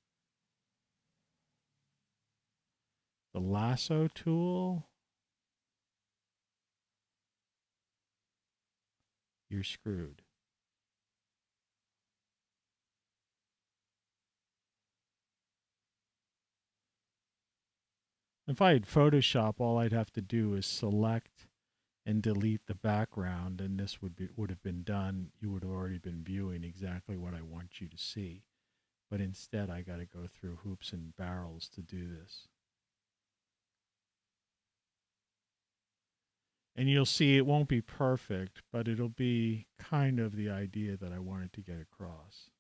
the lasso tool, you're screwed. If I had Photoshop, all I'd have to do is select and delete the background, and this would have been done. You would have already been viewing exactly what I want you to see. But instead, I got to go through hoops and barrels to do this. And you'll see it won't be perfect, but it'll be kind of the idea that I wanted to get across.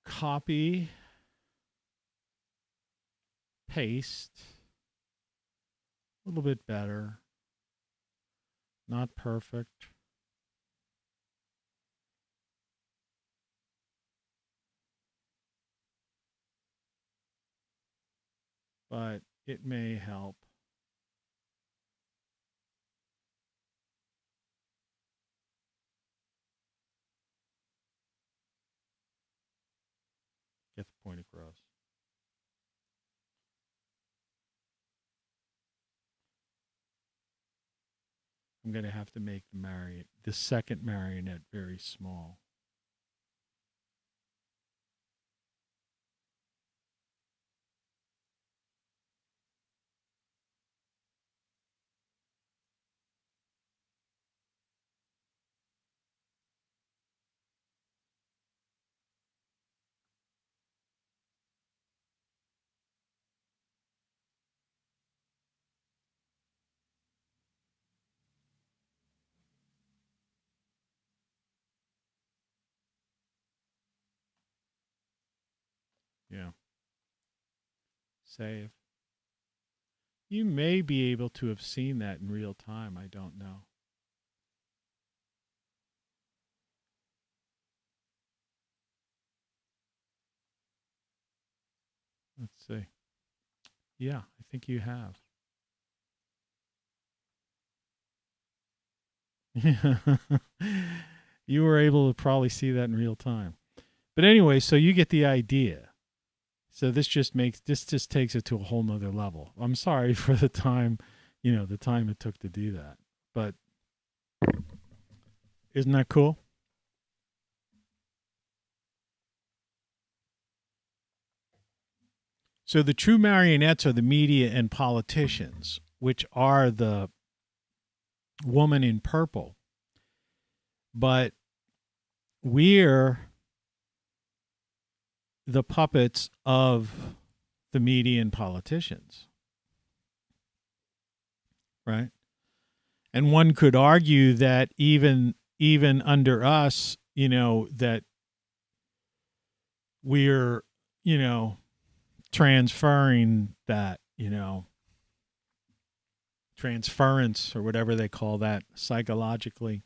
Copy, paste, a little bit better, not perfect. But it may help. I'm going to have to make the second marionette very small. Yeah. Save. You may be able to have seen that in real time. I don't know. Let's see. Yeah, I think you have. You were able to probably see that in real time. But anyway, so you get the idea. So this just takes it to a whole nother level. I'm sorry for the time it took to do that. But isn't that cool? So the true marionettes are the media and politicians, which are the woman in purple. But we're the puppets of the media and politicians. Right? And one could argue that even under us, that we're, transferring that, transference or whatever they call that psychologically.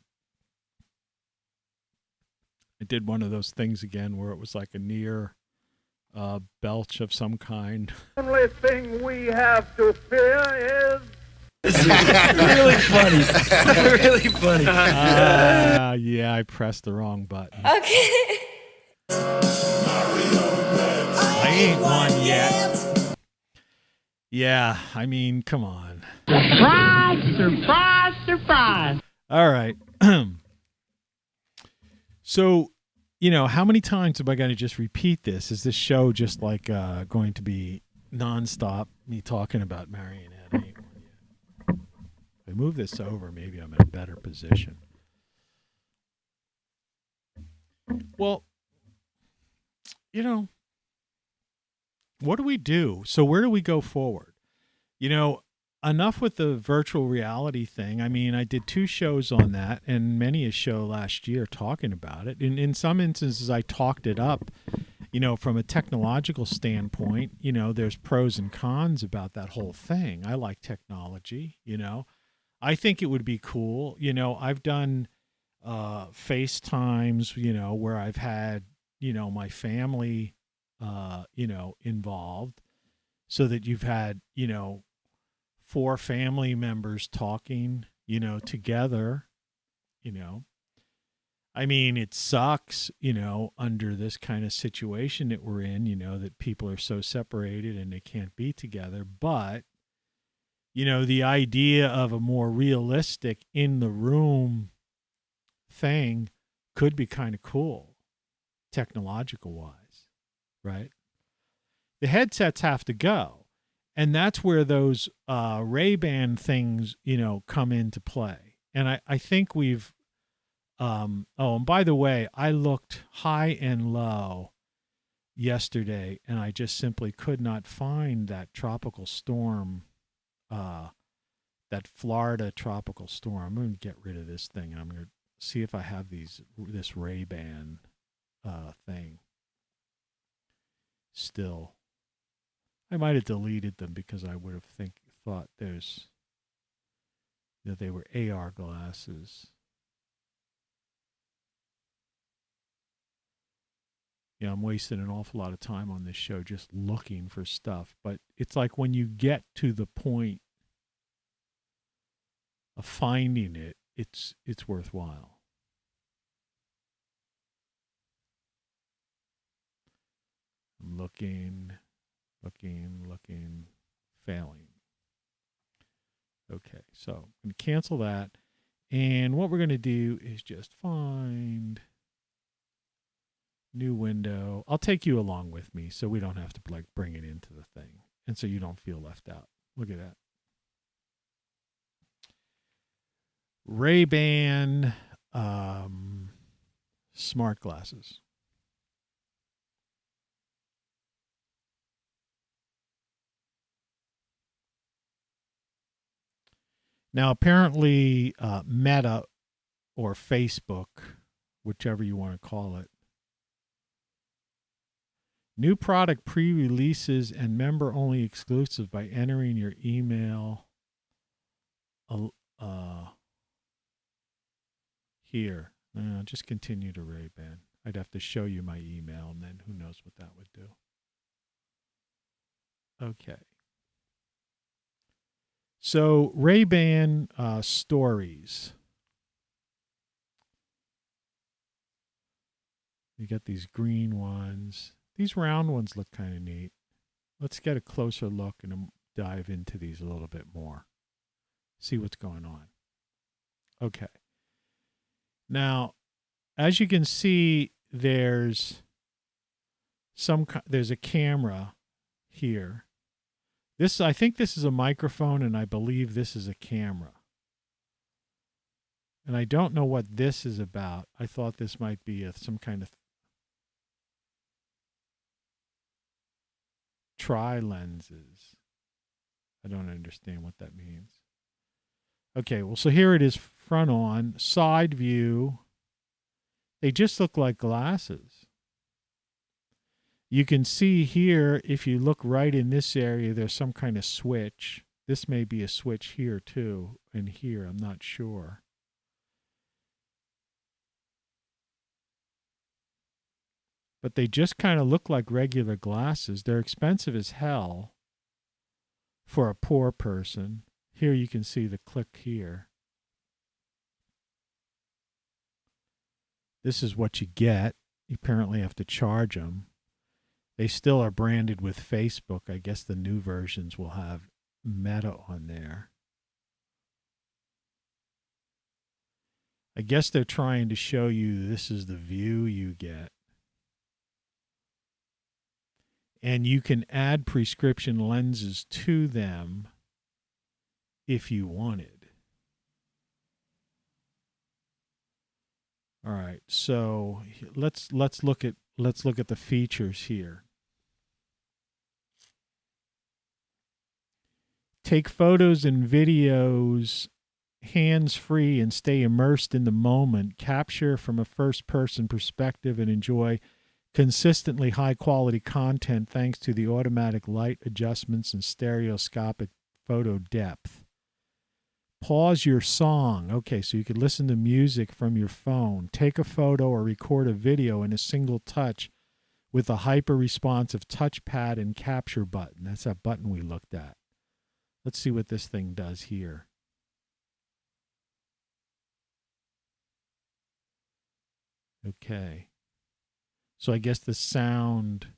I did one of those things again where it was like a near belch of some kind. The only thing we have to fear is... really funny. Really funny. Yeah, I pressed the wrong button. Okay. I ain't one yet. Yeah, I mean, come on. Surprise, surprise, surprise. All right. So, how many times am I going to just repeat this? Is this show just like going to be nonstop, me talking about marionette? I ain't one yet. If I move this over, maybe I'm in a better position. Well, what do we do? So where do we go forward? Enough with the virtual reality thing. I mean, I did 2 shows on that and many a show last year talking about it. In some instances, I talked it up, from a technological standpoint. There's pros and cons about that whole thing. I like technology, I think it would be cool. I've done FaceTimes, where I've had, my family, involved, so that you've had, 4 family members talking, together, I mean, it sucks, under this kind of situation that we're in, that people are so separated and they can't be together. But, the idea of a more realistic in the room thing could be kind of cool, technological wise, right? The headsets have to go. And that's where those Ray-Ban things, come into play. And I think we've, and by the way, I looked high and low yesterday, and I just simply could not find that tropical storm, that Florida tropical storm. I'm going to get rid of this thing, and I'm going to see if I have this Ray-Ban thing still. I might have deleted them because I would have thought that they were AR glasses. I'm wasting an awful lot of time on this show just looking for stuff. But it's like when you get to the point of finding it, it's worthwhile. I'm looking, failing. Okay, so I'm going to cancel that. And what we're going to do is just find new window. I'll take you along with me so we don't have to like bring it into the thing and so you don't feel left out. Look at that. Ray-Ban smart glasses. Now, apparently, Meta or Facebook, whichever you want to call it, new product pre-releases and member-only exclusive by entering your email here. Just continue to Ray-Ban. I'd have to show you my email, and then who knows what that would do. Okay. So Ray-Ban stories. You got these green ones. These round ones look kind of neat. Let's get a closer look and dive into these a little bit more. See what's going on. Okay. Now, as you can see, there's a camera here. I think this is a microphone, and I believe this is a camera. And I don't know what this is about. I thought this might be some kind of tri-lenses. I don't understand what that means. Okay, well, so here it is front on, side view. They just look like glasses. You can see here, if you look right in this area, there's some kind of switch. This may be a switch here too, and here, I'm not sure. But they just kind of look like regular glasses. They're expensive as hell for a poor person. Here you can see the click here. This is what you get. You apparently have to charge them. They still are branded with Facebook. I guess the new versions will have Meta on there. I guess they're trying to show you this is the view you get. And you can add prescription lenses to them if you wanted. All right, so let's look at the features here. Take photos and videos hands-free and stay immersed in the moment. Capture from a first-person perspective and enjoy consistently high-quality content thanks to the automatic light adjustments and stereoscopic photo depth. Pause your song. Okay, so you could listen to music from your phone. Take a photo or record a video in a single touch with a hyper-responsive touchpad and capture button. That's that button we looked at. Let's see what this thing does here. Okay. So I guess the sound,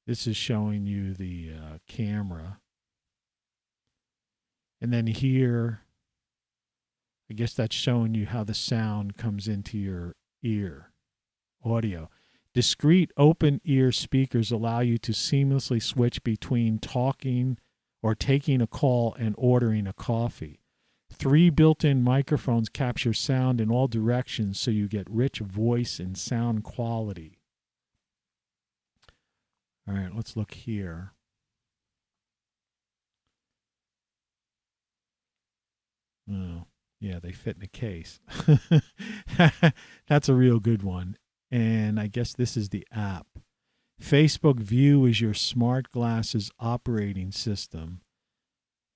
this is showing you the camera. And then here, I guess that's showing you how the sound comes into your ear, audio. Discrete open ear speakers allow you to seamlessly switch between talking or taking a call and ordering a coffee. 3 built-in microphones capture sound in all directions so you get rich voice and sound quality. All right, let's look here. Oh, yeah, they fit in a case. That's a real good one. And I guess this is the app. Facebook View is your smart glasses operating system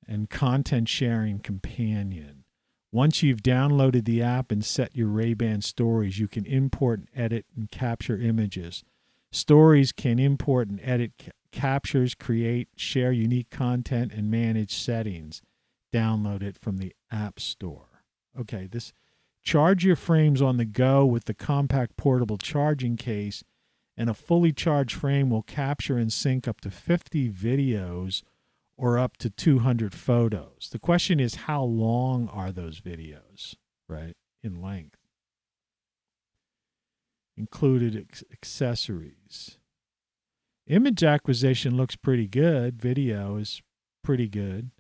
and content sharing companion. Once you've downloaded the app and set your Ray-Ban stories, you can import and edit and capture images. Stories can import and edit captures, create, share unique content, and manage settings. Download it from the App Store. Okay, this charge your frames on the go with the compact portable charging case, and a fully charged frame will capture and sync up to 50 videos or up to 200 photos. The question is, how long are those videos, right, in length? Included accessories. Image acquisition looks pretty good. Video is pretty good.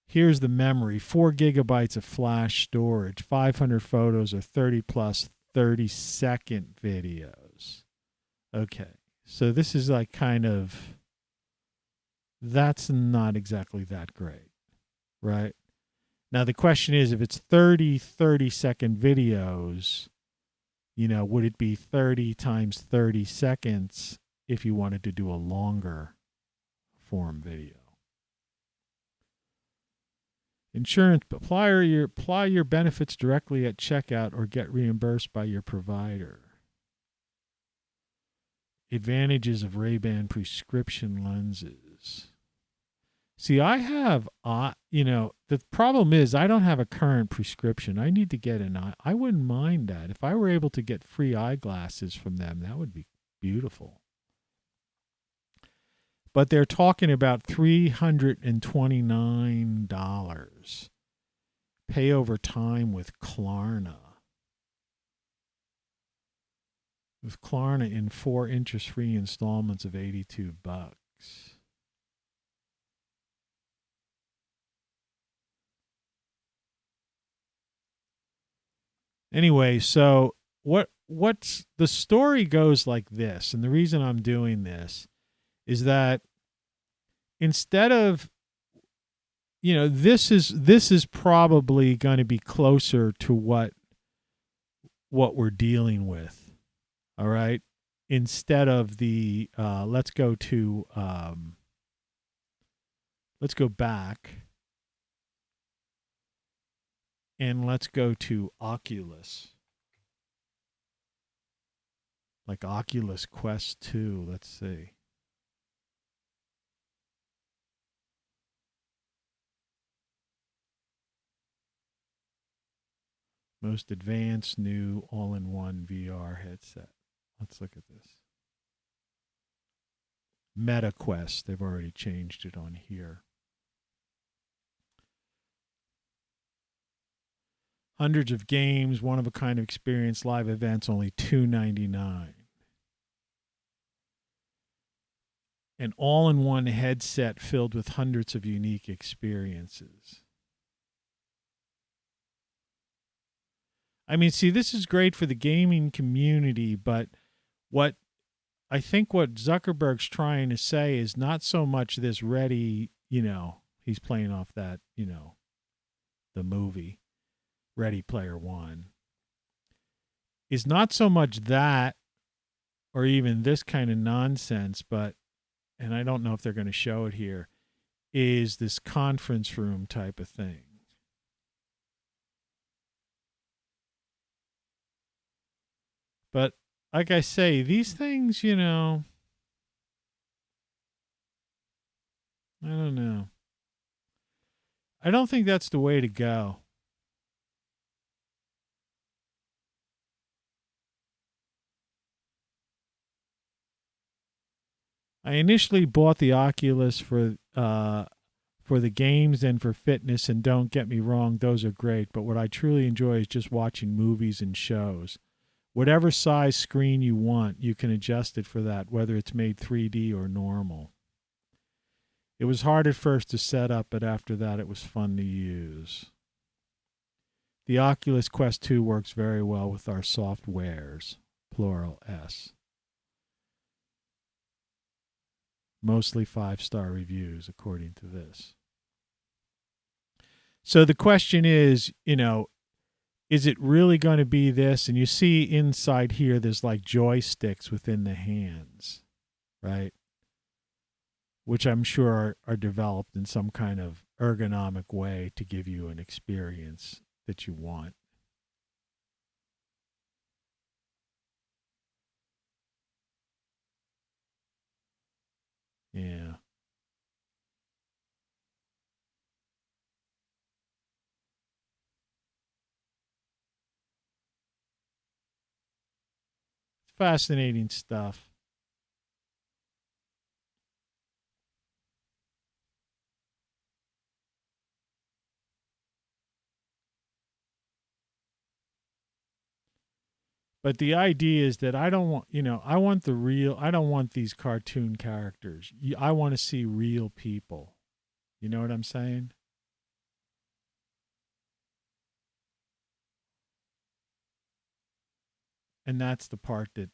Here's the memory, 4 gigabytes of flash storage, 500 photos or 30 plus 30-second videos. Okay, so this is like kind of, that's not exactly that great, right? Now the question is, if it's 30-second videos, you know, would it be 30 times 30 seconds if you wanted to do a longer form video? Insurance, apply your benefits directly at checkout or get reimbursed by your provider. Advantages of Ray-Ban prescription lenses. See, I have, you know, the problem is I don't have a current prescription. I need to get I wouldn't mind that. If I were able to get free eyeglasses from them, that would be beautiful. But they're talking about $329. Pay over time with Klarna. With Klarna in 4 interest-free installments of $82. Anyway, so what's the story goes like this, and the reason I'm doing this is that instead of, you know, this is probably going to be closer to what we're dealing with. All right. Instead of the let's go back and let's go to Oculus. Like Oculus Quest 2, let's see. Most advanced new all-in-one VR headset. Let's look at this. Meta Quest, they've already changed it on here. Hundreds of games, one-of-a-kind experience, live events, only $299. An all-in-one headset filled with hundreds of unique experiences. I mean, see, this is great for the gaming community, but what I think what Zuckerberg's trying to say is not so much this Ready, you know, he's playing off that, you know, the movie, Ready Player One, is not so much that or even this kind of nonsense, but, and I don't know if they're going to show it here, is this conference room type of thing. But like I say, these things, you know, I don't know. I don't think that's the way to go. I initially bought the Oculus for the games and for fitness, and don't get me wrong, those are great, but what I truly enjoy is just watching movies and shows. Whatever size screen you want, you can adjust it for that, whether it's made 3D or normal. It was hard at first to set up, but after that it was fun to use. The Oculus Quest 2 works very well with our softwares, plural S. Mostly 5-star reviews, according to this. So the question is, you know, is it really going to be this? And you see inside here, there's like joysticks within the hands, right? Which I'm sure are developed in some kind of ergonomic way to give you an experience that you want. Yeah. Fascinating stuff. But the idea is that I don't want, I want the real, I don't want these cartoon characters. I want to see real people. You know what I'm saying? And that's the part that,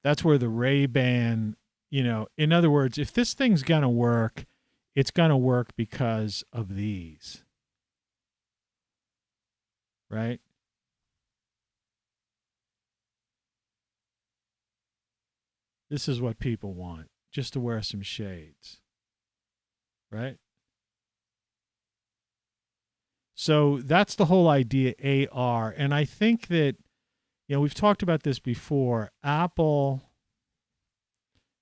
that's where the Ray-Ban, in other words, if this thing's going to work, it's going to work because of these. Right? This is what people want, just to wear some shades. Right? So that's the whole idea, AR. And I think that, we've talked about this before. Apple,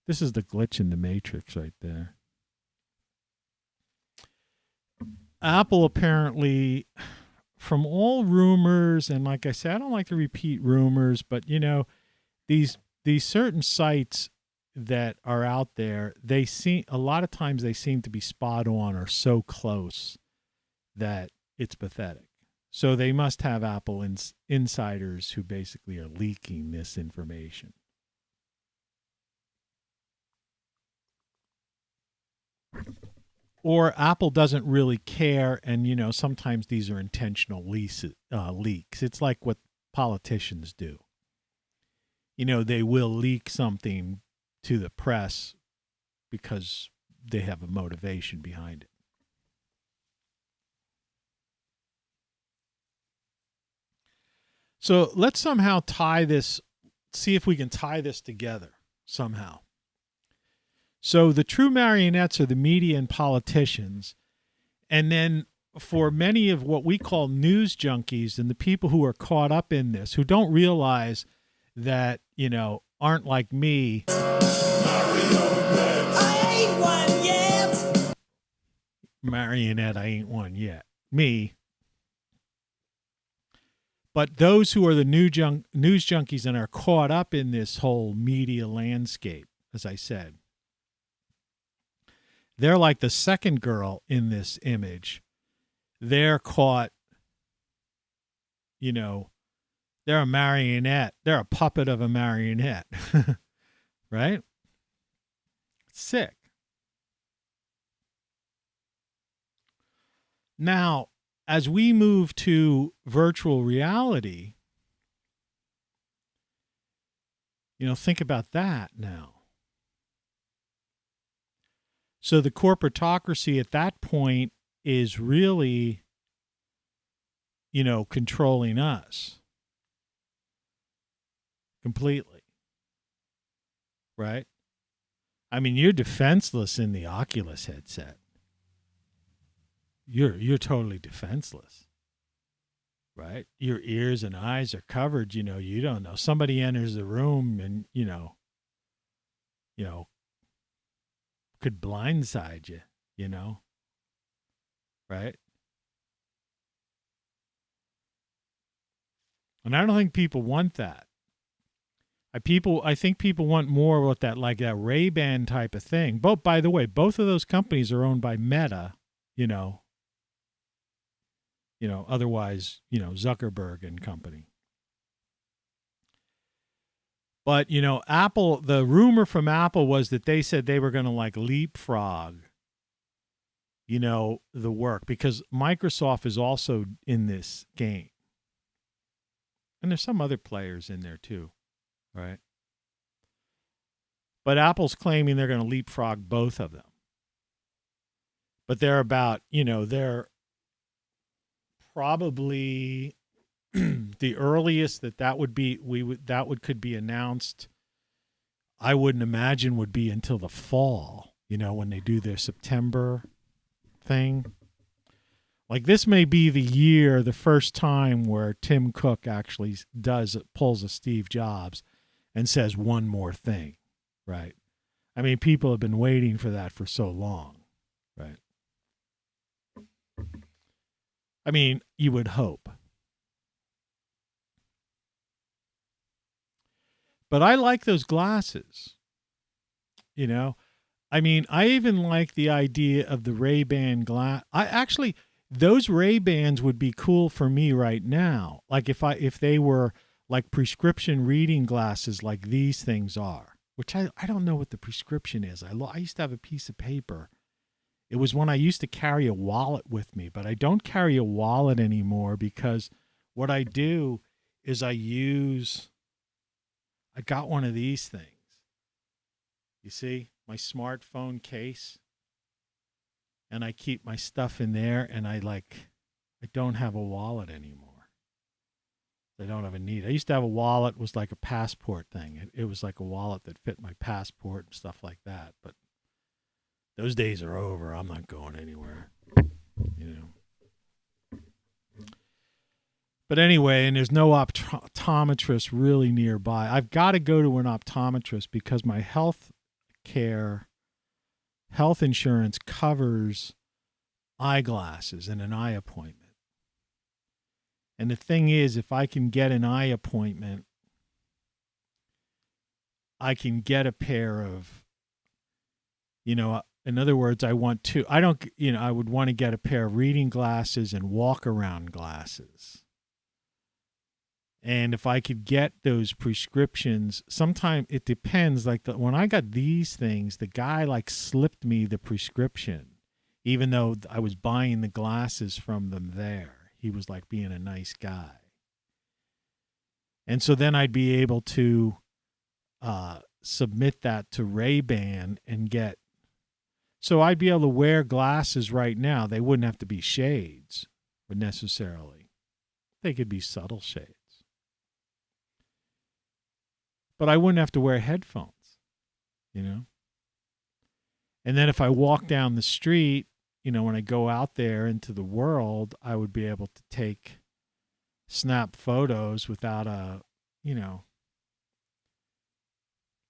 this is the glitch in the matrix right there. Apple apparently, from all rumors, and like I said, I don't like to repeat rumors, but these certain sites that are out there, a lot of times they seem to be spot on or so close that it's pathetic. So they must have Apple insiders who basically are leaking this information. Or Apple doesn't really care, and sometimes these are intentional leaks. It's like what politicians do. They will leak something to the press because they have a motivation behind it. So let's somehow see if we can tie this together somehow. So the true marionettes are the media and politicians. And then for many of what we call news junkies and the people who are caught up in this, who don't realize that, aren't like me. I ain't one yet. Marionette, I ain't one yet. Me. But those who are the news junkies and are caught up in this whole media landscape, as I said, they're like the second girl in this image. They're caught, they're a marionette. They're a puppet of a marionette. Right? Sick. Now, as we move to virtual reality, think about that now. So the corporatocracy at that point is really, controlling us completely. Right? I mean, you're defenseless in the Oculus headset. You're totally defenseless, right? Your ears and eyes are covered. You don't know. Somebody enters the room and, could blindside you, right? And I don't think people want that. I think people want more with that, like that Ray-Ban type of thing. By the way, both of those companies are owned by Meta, otherwise, Zuckerberg and company. But, Apple, the rumor from Apple was that they said they were going to leapfrog, the work, because Microsoft is also in this game. And there's some other players in there too, right? But Apple's claiming they're going to leapfrog both of them. But they're about, they're probably the earliest that would be could be announced, I wouldn't imagine would be until the fall, when they do their September thing. Like this may be the first time where Tim Cook actually pulls a Steve Jobs and says one more thing, right? I mean, people have been waiting for that for so long, right? I mean, you would hope. But I like those glasses. I mean, I even like the idea of the Ray-Ban glass. I actually, those Ray-Bans would be cool for me right now. Like if they were like prescription reading glasses like these things are, which I don't know what the prescription is. I used to have a piece of paper. It was when I used to carry a wallet with me, but I don't carry a wallet anymore because what I do is I got one of these things. You see, my smartphone case. And I keep my stuff in there, and I don't have a wallet anymore. I don't have a need. I used to have a wallet. It was like a passport thing. It was like a wallet that fit my passport and stuff like that. But those days are over. I'm not going anywhere, you know. But anyway, and there's no optometrist really nearby. I've got to go to an optometrist because my health insurance covers eyeglasses and an eye appointment. And the thing is, if I can get an eye appointment, I can get a pair of, in other words, I would want to get a pair of reading glasses and walk around glasses. And if I could get those prescriptions, sometimes it depends. Like when I got these things, the guy slipped me the prescription, even though I was buying the glasses from them there. He was being a nice guy. And so then I'd be able to submit that to Ray-Ban and get. So I'd be able to wear glasses right now. They wouldn't have to be shades, but necessarily. They could be subtle shades. But I wouldn't have to wear headphones, And then if I walk down the street, when I go out there into the world, I would be able to snap photos without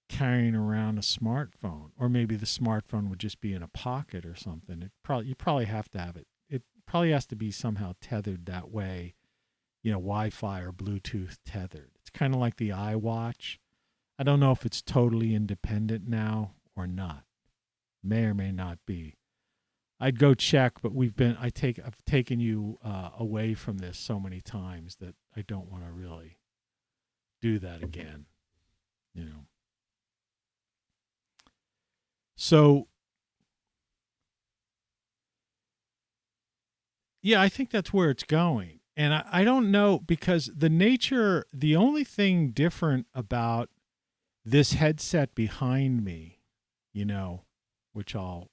carrying around a smartphone. Or maybe the smartphone would just be in a pocket or something. You probably have to have it. It probably has to be somehow tethered that way, Wi-Fi or Bluetooth tethered. It's kind of like the iWatch. I don't know if it's totally independent now or not. May or may not be. I'd go check, but I've taken you away from this so many times that I don't want to really do that again. So, yeah, I think that's where it's going. And I don't know, because the only thing different about this headset behind me, which I've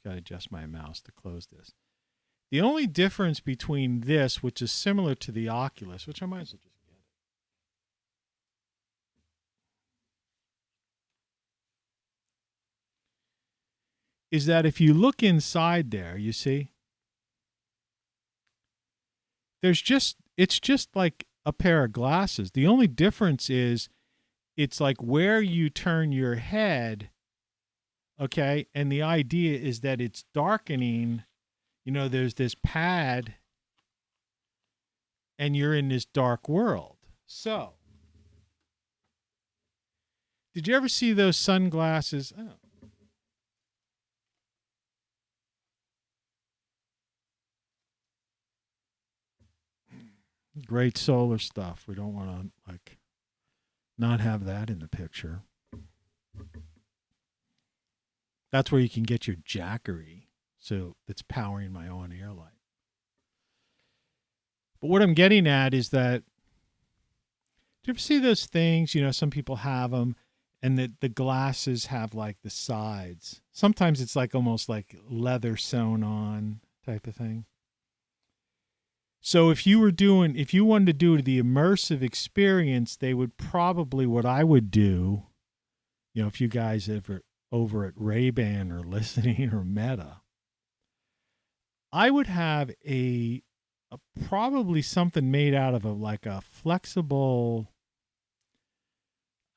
got to adjust my mouse to close this. The only difference between this, which is similar to the Oculus, which I might as well just get it. Is that if you look inside there, you see, it's just like a pair of glasses. The only difference is it's like where you turn your head, okay? And the idea is that it's darkening, there's this pad and you're in this dark world. So, did you ever see those sunglasses? Oh. Great solar stuff. We don't want to not have that in the picture. That's where you can get your Jackery. So that's powering my on-air light. But what I'm getting at is that, do you ever see those things? Some people have them, and the glasses have the sides. Sometimes it's almost like leather sewn on type of thing. So if you wanted to do the immersive experience, they would probably, what I would do, if you guys ever over at Ray-Ban or listening or Meta, I would have a probably something made out of a flexible,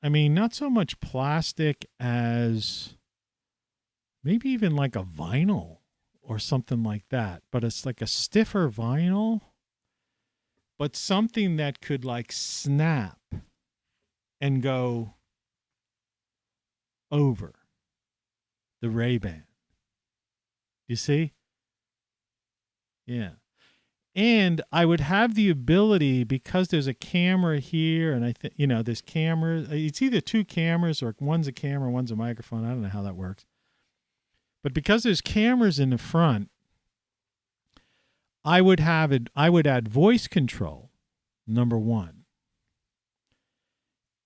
not so much plastic as maybe even a vinyl or something like that, but it's a stiffer vinyl, but something that could snap and go over the Ray-Ban. You see? Yeah. And I would have the ability, because there's a camera here, and I think, there's cameras. It's either two cameras or one's a camera, one's a microphone. I don't know how that works. But because there's cameras in the front, I would add voice control, number one.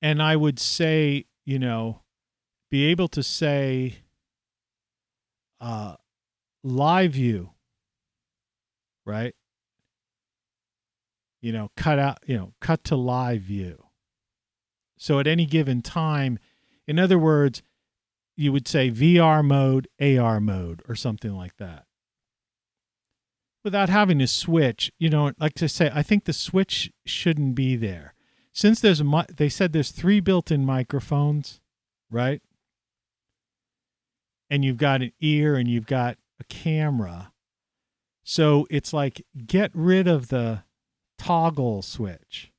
And I would say, be able to say, live view, right? Cut to live view. So at any given time, in other words, you would say VR mode, AR mode, or something like that. Without having to switch, like I say, I think the switch shouldn't be there. Since they said there's 3 built-in microphones, right? And you've got an ear and you've got a camera. So it's like, get rid of the toggle switch.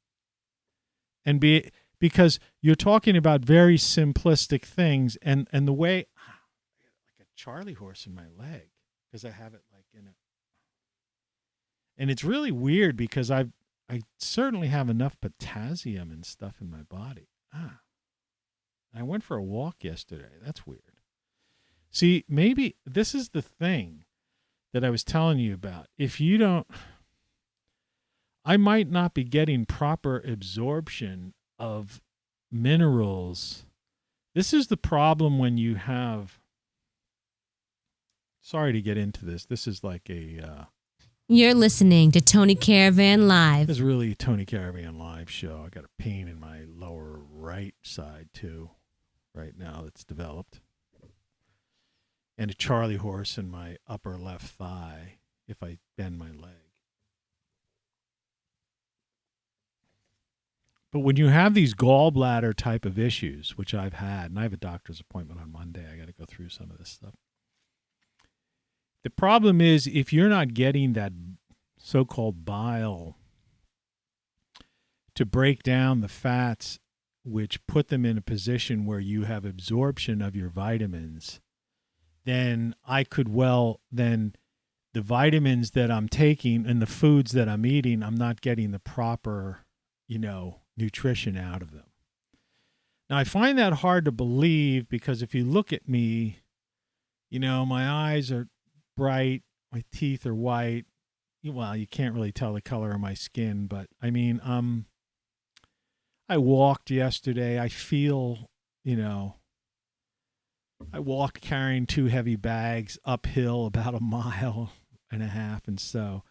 Because you're talking about very simplistic things, and the way, like a Charlie horse in my leg, because I have it like in it. And it's really weird because I certainly have enough potassium and stuff in my body. I went for a walk yesterday. That's weird. See, maybe this is the thing that I was telling you about. If you don't, I might not be getting proper absorption of minerals. This is the problem when you have, sorry to get into this. This is like a, You're listening to Tony Caravan Live. This is really a Tony Caravan Live show. I got a pain in my lower right side too, right now that's developed. And a Charlie horse in my upper left thigh if I bend my leg. But when you have these gallbladder type of issues, which I've had, and I have a doctor's appointment on Monday, I got to go through some of this stuff. The problem is, if you're not getting that so-called bile to break down the fats, which put them in a position where you have absorption of your vitamins, then then the vitamins that I'm taking and the foods that I'm eating, I'm not getting the proper, nutrition out of them. Now, I find that hard to believe because if you look at me, my eyes are bright, my teeth are white. Well, you can't really tell the color of my skin, but I mean, I walked yesterday. I feel, I walked carrying 2 heavy bags uphill about 1.5 miles, and so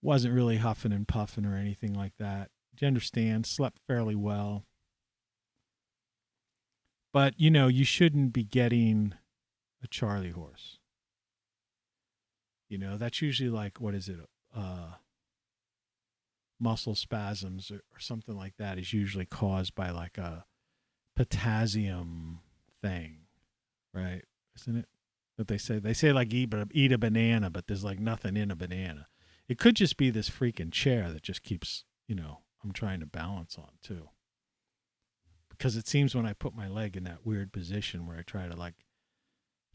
wasn't really huffing and puffing or anything like that. Do you understand? Slept fairly well. But, you shouldn't be getting a Charlie horse. That's usually like, what is it? Muscle spasms or something like that is usually caused by like a potassium thing, right? Isn't it? That they say like eat a banana, but there's like nothing in a banana. It could just be this freaking chair that just keeps, I'm trying to balance on too. Because it seems when I put my leg in that weird position where I try to like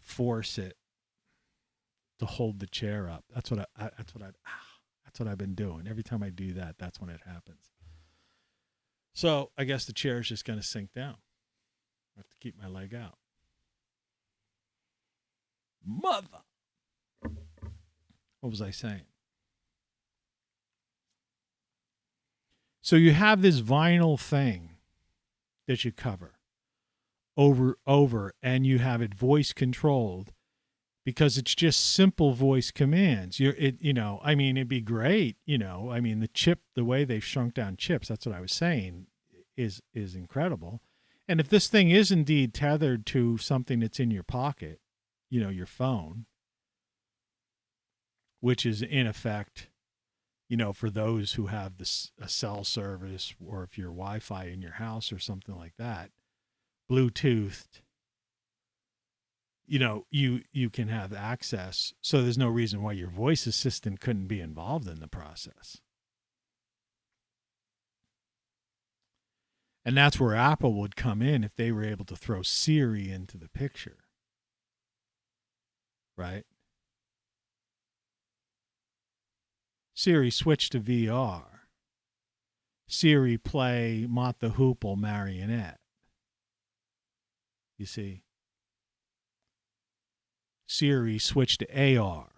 force it to hold the chair up. That's what I've been doing. Every time I do that, that's when it happens. So I guess the chair is just going to sink down. I have to keep my leg out. Mother. What was I saying? So you have this vinyl thing that you cover over, and you have it voice controlled because it's just simple voice commands. It'd be great, the way they've shrunk down chips, that's what I was saying, is incredible. And if this thing is indeed tethered to something that's in your pocket, your phone, which is in effect, for those who have a cell service, or if you're Wi-Fi in your house or something like that, Bluetoothed, you can have access. So there's no reason why your voice assistant couldn't be involved in the process. And that's where Apple would come in if they were able to throw Siri into the picture. Right? Siri, switch to VR. Siri, play Mott the Hoople Marionette. You see? Siri, switch to AR.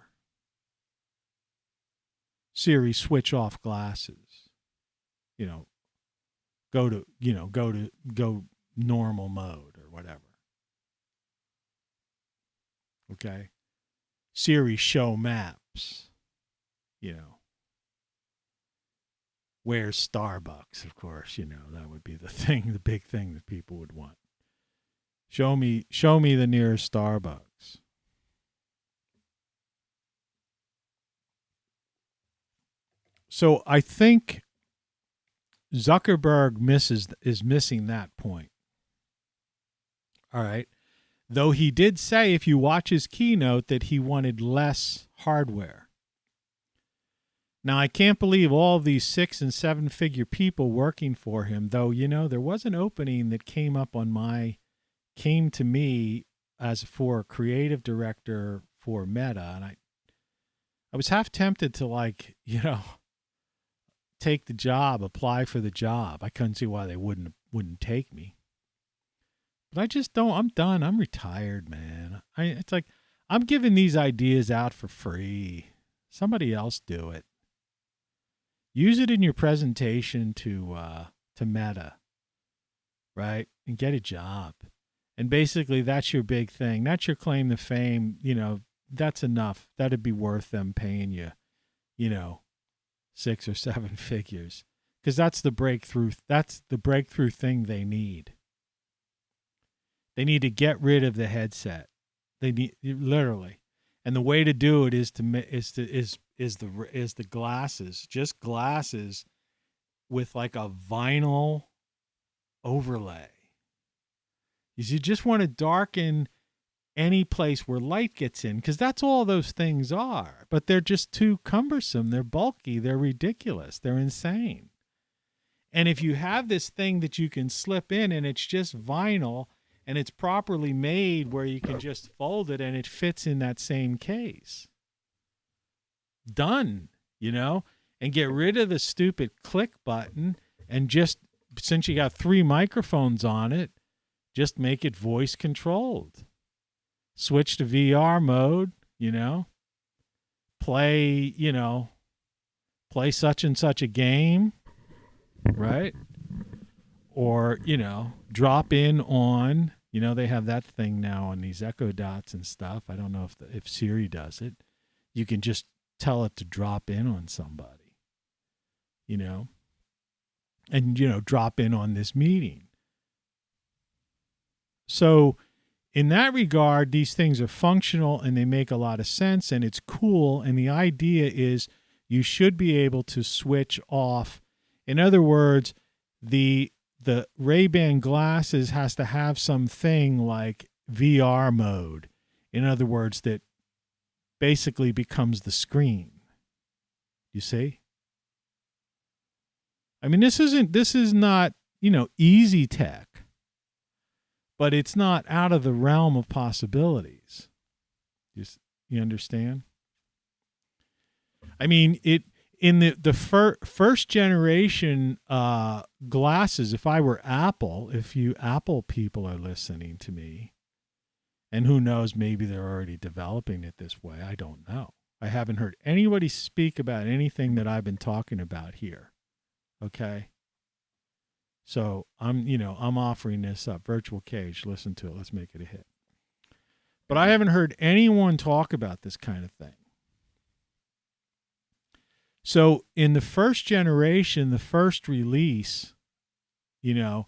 Siri, switch off glasses. You know, go normal mode or whatever. Okay? Siri, show maps. You know. Where's Starbucks, of course, you know, that would be the thing, the big thing that people would want. Show me the nearest Starbucks. So I think Zuckerberg is missing that point. All right. Though he did say, if you watch his keynote, that he wanted less hardware. Now, I can't believe all these 6- and 7-figure people working for him, though, you know, there was an opening that came to me as for a creative director for Meta. And I was half tempted to, like, you know, take the job, apply for the job. I couldn't see why they wouldn't take me. But I just don't. I'm done. I'm retired, man. It's like I'm giving these ideas out for free. Somebody else do it. Use it in your presentation to Meta, right? And get a job. And basically, that's your big thing. That's your claim to fame. You know, that's enough. That'd be worth them paying you, you know, 6 or 7 figures. Because that's the breakthrough. That's the breakthrough thing they need. They need to get rid of the headset. They need, literally. And the way to do it is the glasses, just glasses with like a vinyl overlay. You just want to darken any place where light gets in, because that's all those things are. But they're just too cumbersome. They're bulky. They're ridiculous. They're insane. And if you have this thing that you can slip in and it's just vinyl, and it's properly made where you can just fold it and it fits in that same case. Done, you know? And get rid of the stupid click button and just, since you got 3 microphones on it, just make it voice controlled. Switch to VR mode, you know? Play such and such a game, right? Or, you know, drop in on, you know, they have that thing now on these Echo Dots and stuff. I don't know if Siri does it. You can just tell it to drop in on somebody, you know, and, you know, drop in on this meeting. So in that regard, these things are functional and they make a lot of sense and it's cool. And the idea is you should be able to switch off. In other words, the Ray-Ban glasses has to have something like VR mode. In other words, that basically becomes the screen. You see? I mean, this is not, you know, easy tech, but it's not out of the realm of possibilities. You understand? I mean, in the first generation glasses, if I were Apple, if you Apple people are listening to me, and who knows, maybe they're already developing it this way. I don't know. I haven't heard anybody speak about anything that I've been talking about here. Okay? So I'm offering this up. Virtual Cage, listen to it. Let's make it a hit. But I haven't heard anyone talk about this kind of thing. So in the first generation, the first release, you know,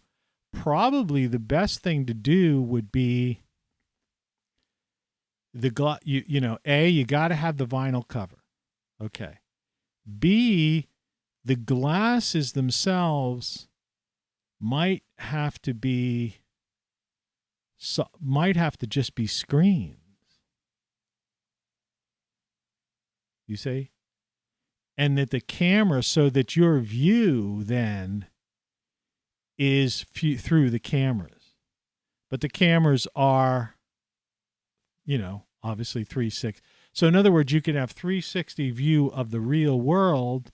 probably the best thing to do would be you got to have the vinyl cover. Okay. B, the glasses themselves might have to just be screens. You see? And that the camera, so that your view then is through the cameras. But the cameras are, you know, obviously 3.6. So in other words, you can have 360 view of the real world,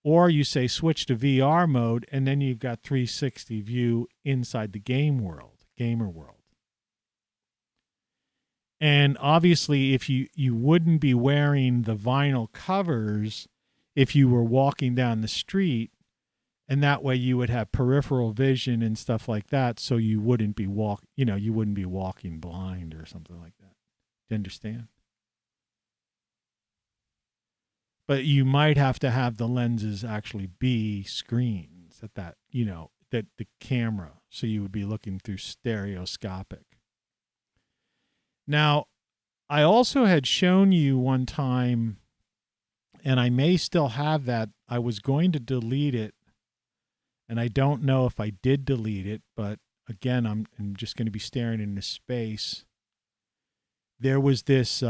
or you say switch to VR mode, and then you've got 360 view inside the gamer world. And obviously, if you wouldn't be wearing the vinyl covers if you were walking down the street, and that way you would have peripheral vision and stuff like that, so you wouldn't be walking blind or something like that. Do you understand? But you might have to have the lenses actually be screens that the camera, so you would be looking through stereoscopic. Now, I also had shown you one time, and I may still have that. I was going to delete it, and I don't know if I did delete it, but again, I'm just going to be staring into space. There was this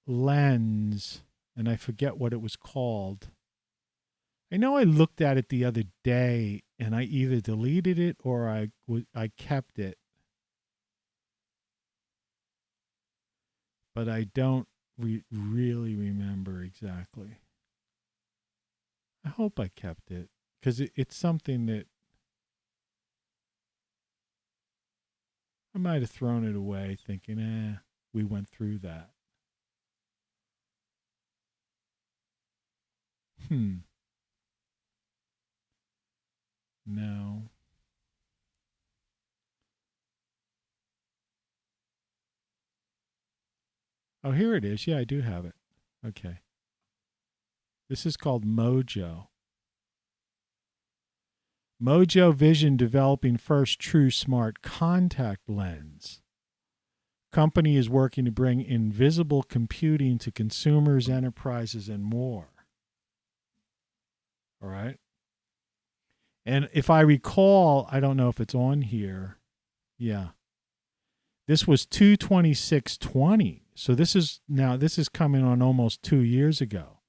lens, and I forget what it was called. I know I looked at it the other day, and I either deleted it or I kept it. But I don't really remember exactly. I hope I kept it, because it's something that I might have thrown it away thinking, we went through that. No. Oh, here it is. Yeah, I do have it. Okay. This is called Mojo. Mojo Vision developing first true smart contact lens. Company is working to bring invisible computing to consumers, enterprises, and more. All right. And if I recall, I don't know if it's on here. Yeah. This was 2/26/20. So this is coming on almost 2 years ago.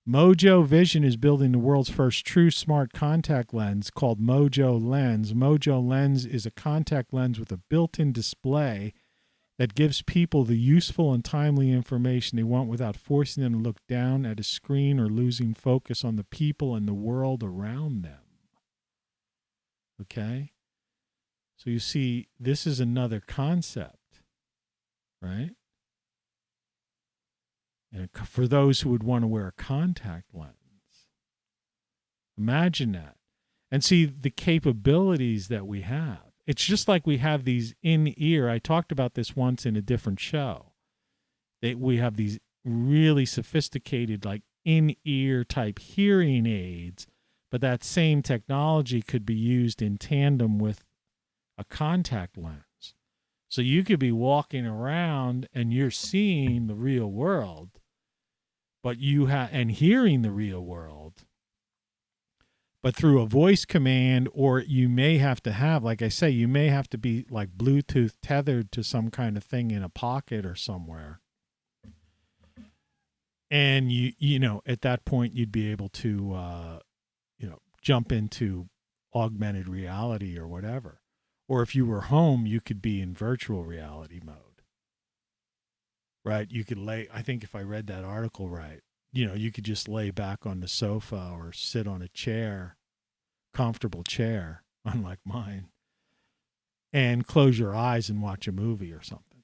Mojo Vision is building the world's first true smart contact lens called Mojo Lens. Mojo Lens is a contact lens with a built-in display that gives people the useful and timely information they want without forcing them to look down at a screen or losing focus on the people and the world around them. Okay? So you see, this is another concept, right? And for those who would want to wear a contact lens, imagine that. And see the capabilities that we have. It's just like we have these in-ear. I talked about this once in a different show. We have these really sophisticated, like in-ear type hearing aids, but that same technology could be used in tandem with a contact lens. So you could be walking around and you're seeing the real world, but and hearing the real world, but through a voice command, or you may have to have, like I say, you may have to be like Bluetooth tethered to some kind of thing in a pocket or somewhere. And you know, at that point you'd be able to, jump into augmented reality or whatever. Or if you were home, you could be in virtual reality mode, right? You could I think if I read that article right, you could just lay back on the sofa or sit on a chair, comfortable chair, unlike mine, and close your eyes and watch a movie or something.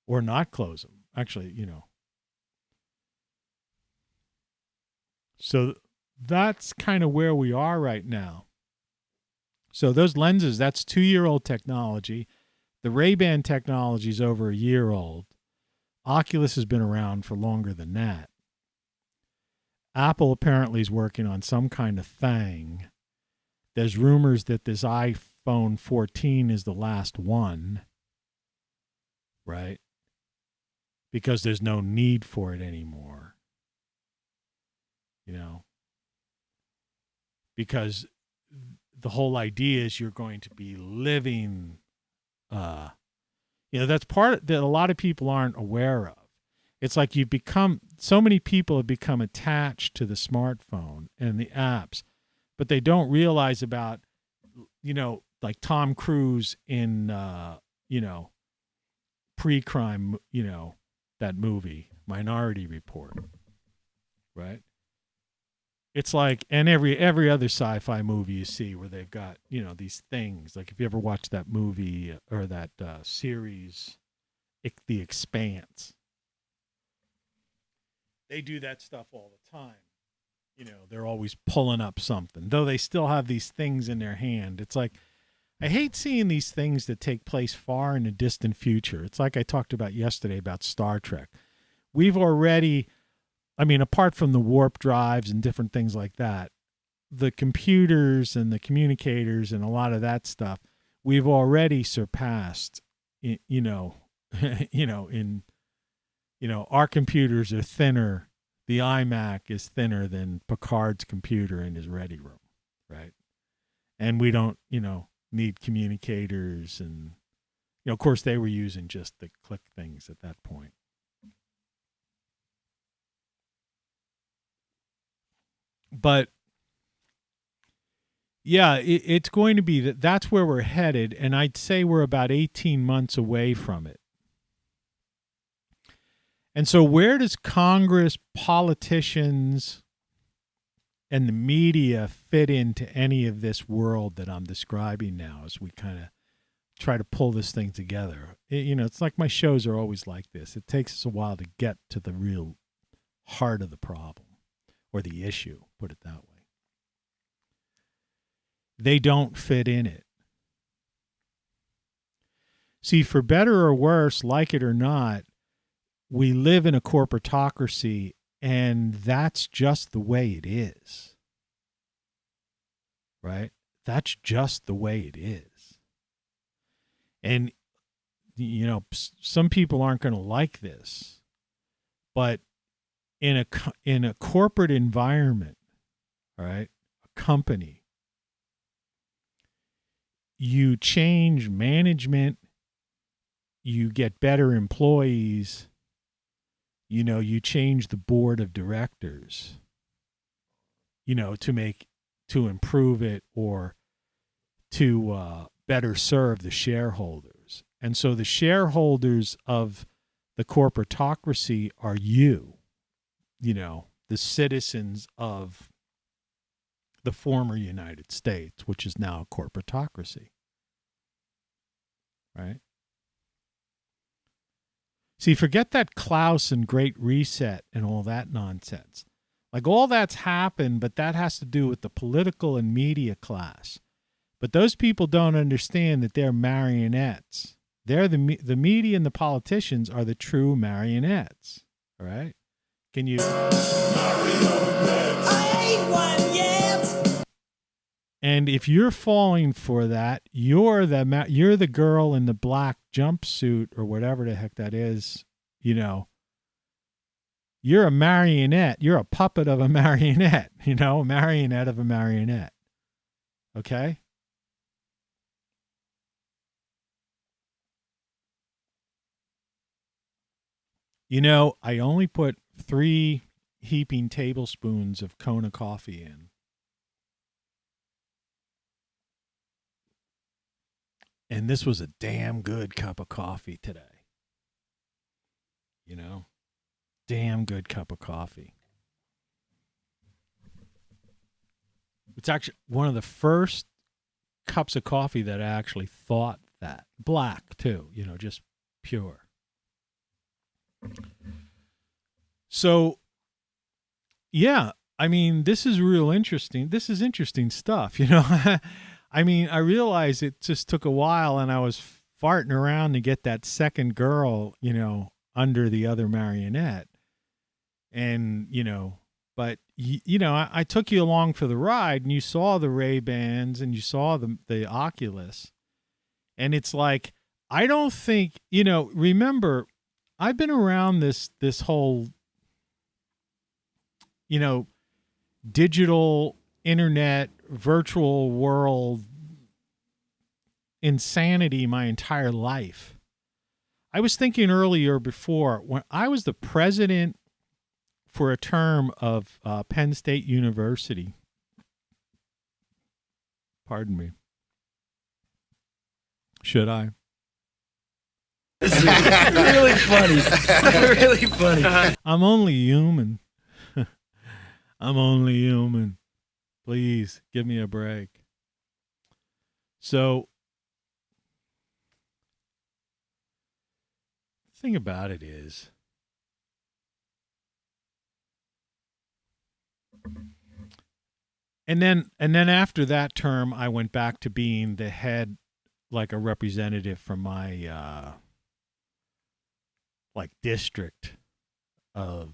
Or not close them, actually, So that's kind of where we are right now. So those lenses, that's 2-year-old technology. The Ray-Ban technology is over a year old. Oculus has been around for longer than that. Apple apparently is working on some kind of thing. There's rumors that this iPhone 14 is the last one, right? Because there's no need for it anymore. Because the whole idea is you're going to be living, that's part that a lot of people aren't aware of. It's like so many people have become attached to the smartphone and the apps, but they don't realize about, like Tom Cruise in, pre-crime, that movie, Minority Report, right? It's like, and every other sci-fi movie you see where they've got, these things. Like if you ever watched that movie or that series, The Expanse, they do that stuff all the time. They're always pulling up something, though they still have these things in their hand. It's like, I hate seeing these things that take place far in the distant future. It's like I talked about yesterday about Star Trek. We've already, apart from the warp drives and different things like that, the computers and the communicators and a lot of that stuff, we've already surpassed, our computers are thinner. The iMac is thinner than Picard's computer in his ready room, right? And we don't, need communicators. And, of course, they were using just the click things at that point. But, yeah, it's going to be that's where we're headed. And I'd say we're about 18 months away from it. And so where does Congress, politicians, and the media fit into any of this world that I'm describing now as we kind of try to pull this thing together? It's like my shows are always like this. It takes us a while to get to the real heart of the problem or the issue, put it that way. They don't fit in it. See, for better or worse, like it or not, we live in a corporatocracy, and that's just the way it is. Right? That's just the way it is. And, some people aren't going to like this, but in a corporate environment, right, a company, you change management, you get better employees, you change the board of directors, to improve it or to better serve the shareholders. And so the shareholders of the corporatocracy are the citizens of the former United States, which is now a corporatocracy. Right? See, forget that Klaus and Great Reset and all that nonsense. Like, all that's happened, but that has to do with the political and media class. But those people don't understand that they're marionettes. They're the media and the politicians are the true marionettes. All right? Can you? I ain't one yet. And if you're falling for that, you're the girl in the black jumpsuit or whatever the heck that is. You're a marionette. You're a puppet of a marionette. A marionette of a marionette. Okay? I only put 3 heaping tablespoons of Kona coffee in. And this was a damn good cup of coffee today. Damn good cup of coffee. It's actually one of the first cups of coffee that I actually thought that. Black, too, just pure. So, yeah, this is real interesting. This is interesting stuff, I realized it just took a while, and I was farting around to get that second girl, under the other marionette. And, but, I took you along for the ride, and you saw the Ray-Bans and you saw the Oculus. And it's like, I don't think, remember, I've been around this whole, digital internet, virtual world insanity my entire life. I was thinking earlier before, when I was the president for a term of Penn State University. Pardon me. Should I? Really funny. Really funny. I'm only human. I'm only human. Please give me a break. So, the thing about it is, and then after that term, I went back to being the head, like a representative from my like district of,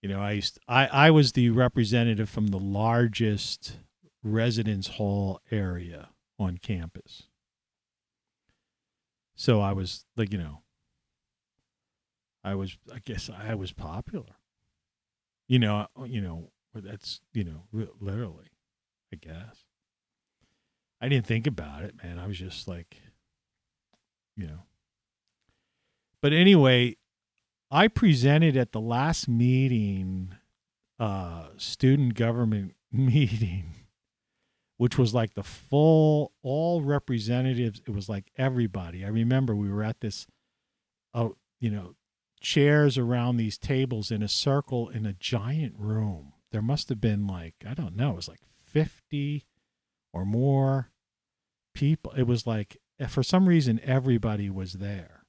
you know, I was the representative from the largest residence hall area on campus. So I was like, you know, I guess I was popular. You know, that's, you know, literally, I guess. I didn't think about it, man. I was just like, you know. But anyway, I presented at the last meeting, student government meeting, which was like the full, all representatives. It was like everybody. I remember we were at this, you know, chairs around these tables in a circle in a giant room. There must have been like, I don't know, it was like 50 or more people. It was like, for some reason, everybody was there.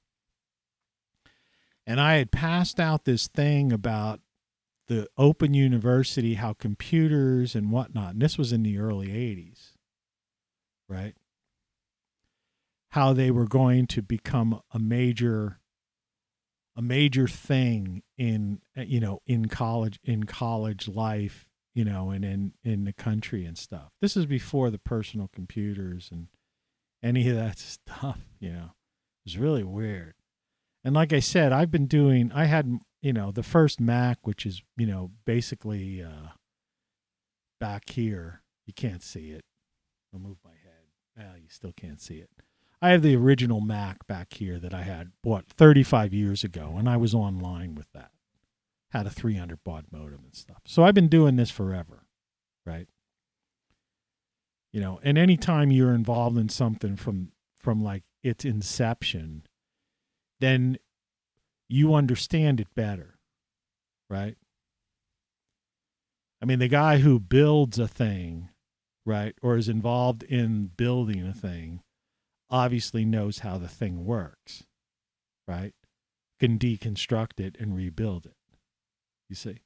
And I had passed out this thing about the open university, how computers and whatnot, and this was in the early 80s, right? How they were going to become a major thing in, you know, in college life, you know, and in the country and stuff. This is before the personal computers and any of that stuff, you know. It was really weird. And like I said, I had, you know, the first Mac, which is, you know, basically back here. You can't see it. I'll move my head. Well, you still can't see it. I have the original Mac back here that I had bought 35 years ago, and I was online with that. Had a 300 baud modem and stuff. So I've been doing this forever, right? You know, and anytime you're involved in something from like its inception, then you understand it better, right? I mean, the guy who builds a thing, right, or is involved in building a thing, obviously knows how the thing works, right? Can deconstruct it and rebuild it, you see,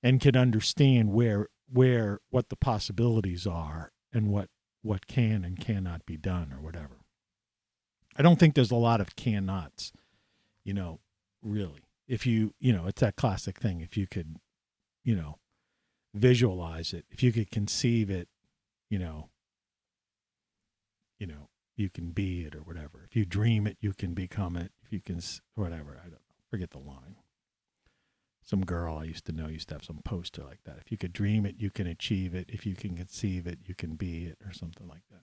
and can understand what the possibilities are and what can and cannot be done or whatever. I don't think there's a lot of cannots, you know, really. If you know, it's that classic thing. If you could, you know, visualize it, if you could conceive it, you know, you can be it or whatever. If you dream it, you can become it. If you can, whatever, I don't know. Forget the line. Some girl I used to know used to have some poster like that. If you could dream it, you can achieve it. If you can conceive it, you can be it, or something like that.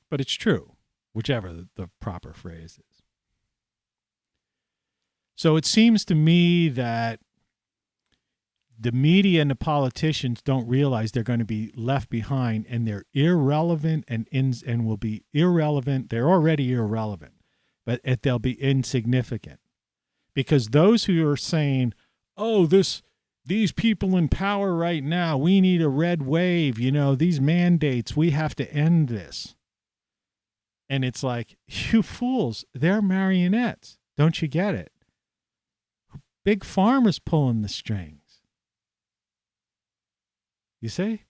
But it's true, whichever the proper phrase is. So it seems to me that the media and the politicians don't realize they're going to be left behind, and they're irrelevant and will be irrelevant. They're already irrelevant, but they'll be insignificant, because those who are saying, "Oh, these people in power right now, we need a red wave. You know, these mandates, we have to end this." And it's like, you fools, they're marionettes. Don't you get it? Big Pharma's pulling the strings. You see?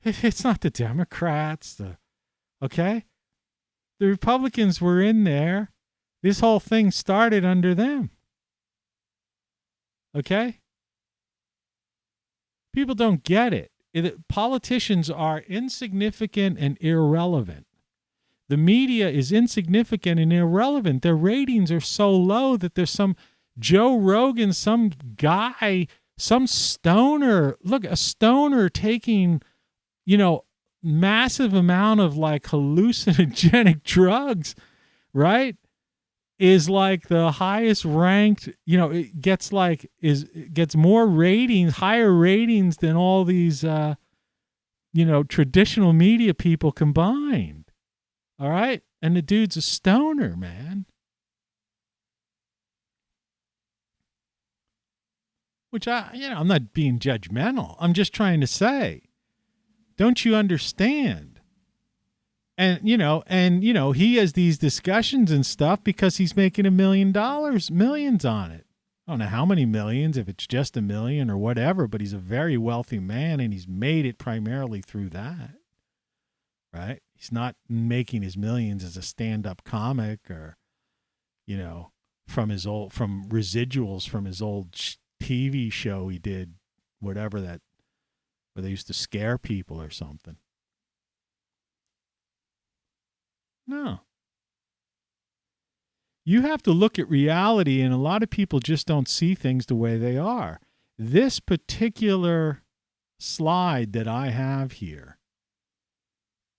It's not the Democrats. Okay? The Republicans were in there. This whole thing started under them. Okay? People don't get it. Politicians are insignificant and irrelevant. The media is insignificant and irrelevant. Their ratings are so low that there's some Joe Rogan, some guy, some stoner. Look, a stoner taking, you know, massive amount of like hallucinogenic drugs, right? Is like the highest ranked, you know, it gets more ratings, higher ratings than all these, you know, traditional media people combined. All right? And the dude's a stoner, man. Which I'm not being judgmental. I'm just trying to say, don't you understand? And, he has these discussions and stuff because he's making $1 million, millions on it. I don't know how many millions, if it's just $1 million or whatever, but he's a very wealthy man and he's made it primarily through that, right? He's not making his millions as a stand-up comic or, from residuals from his old TV show he did, whatever that, where they used to scare people or something. No. You have to look at reality, and a lot of people just don't see things the way they are. This particular slide that I have here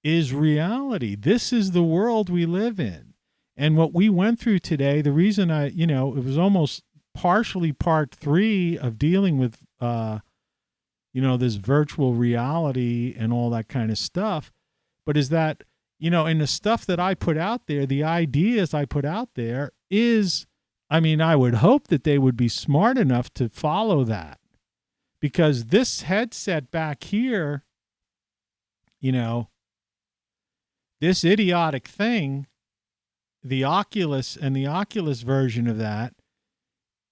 is reality. This is the world we live in. And what we went through today, the reason it was almost partially part 3 of dealing with, this virtual reality and all that kind of stuff, but is that, and the stuff that I put out there, the ideas I put out there is, I would hope that they would be smart enough to follow that. Because this headset back here, this idiotic thing, the Oculus and the Oculus version of that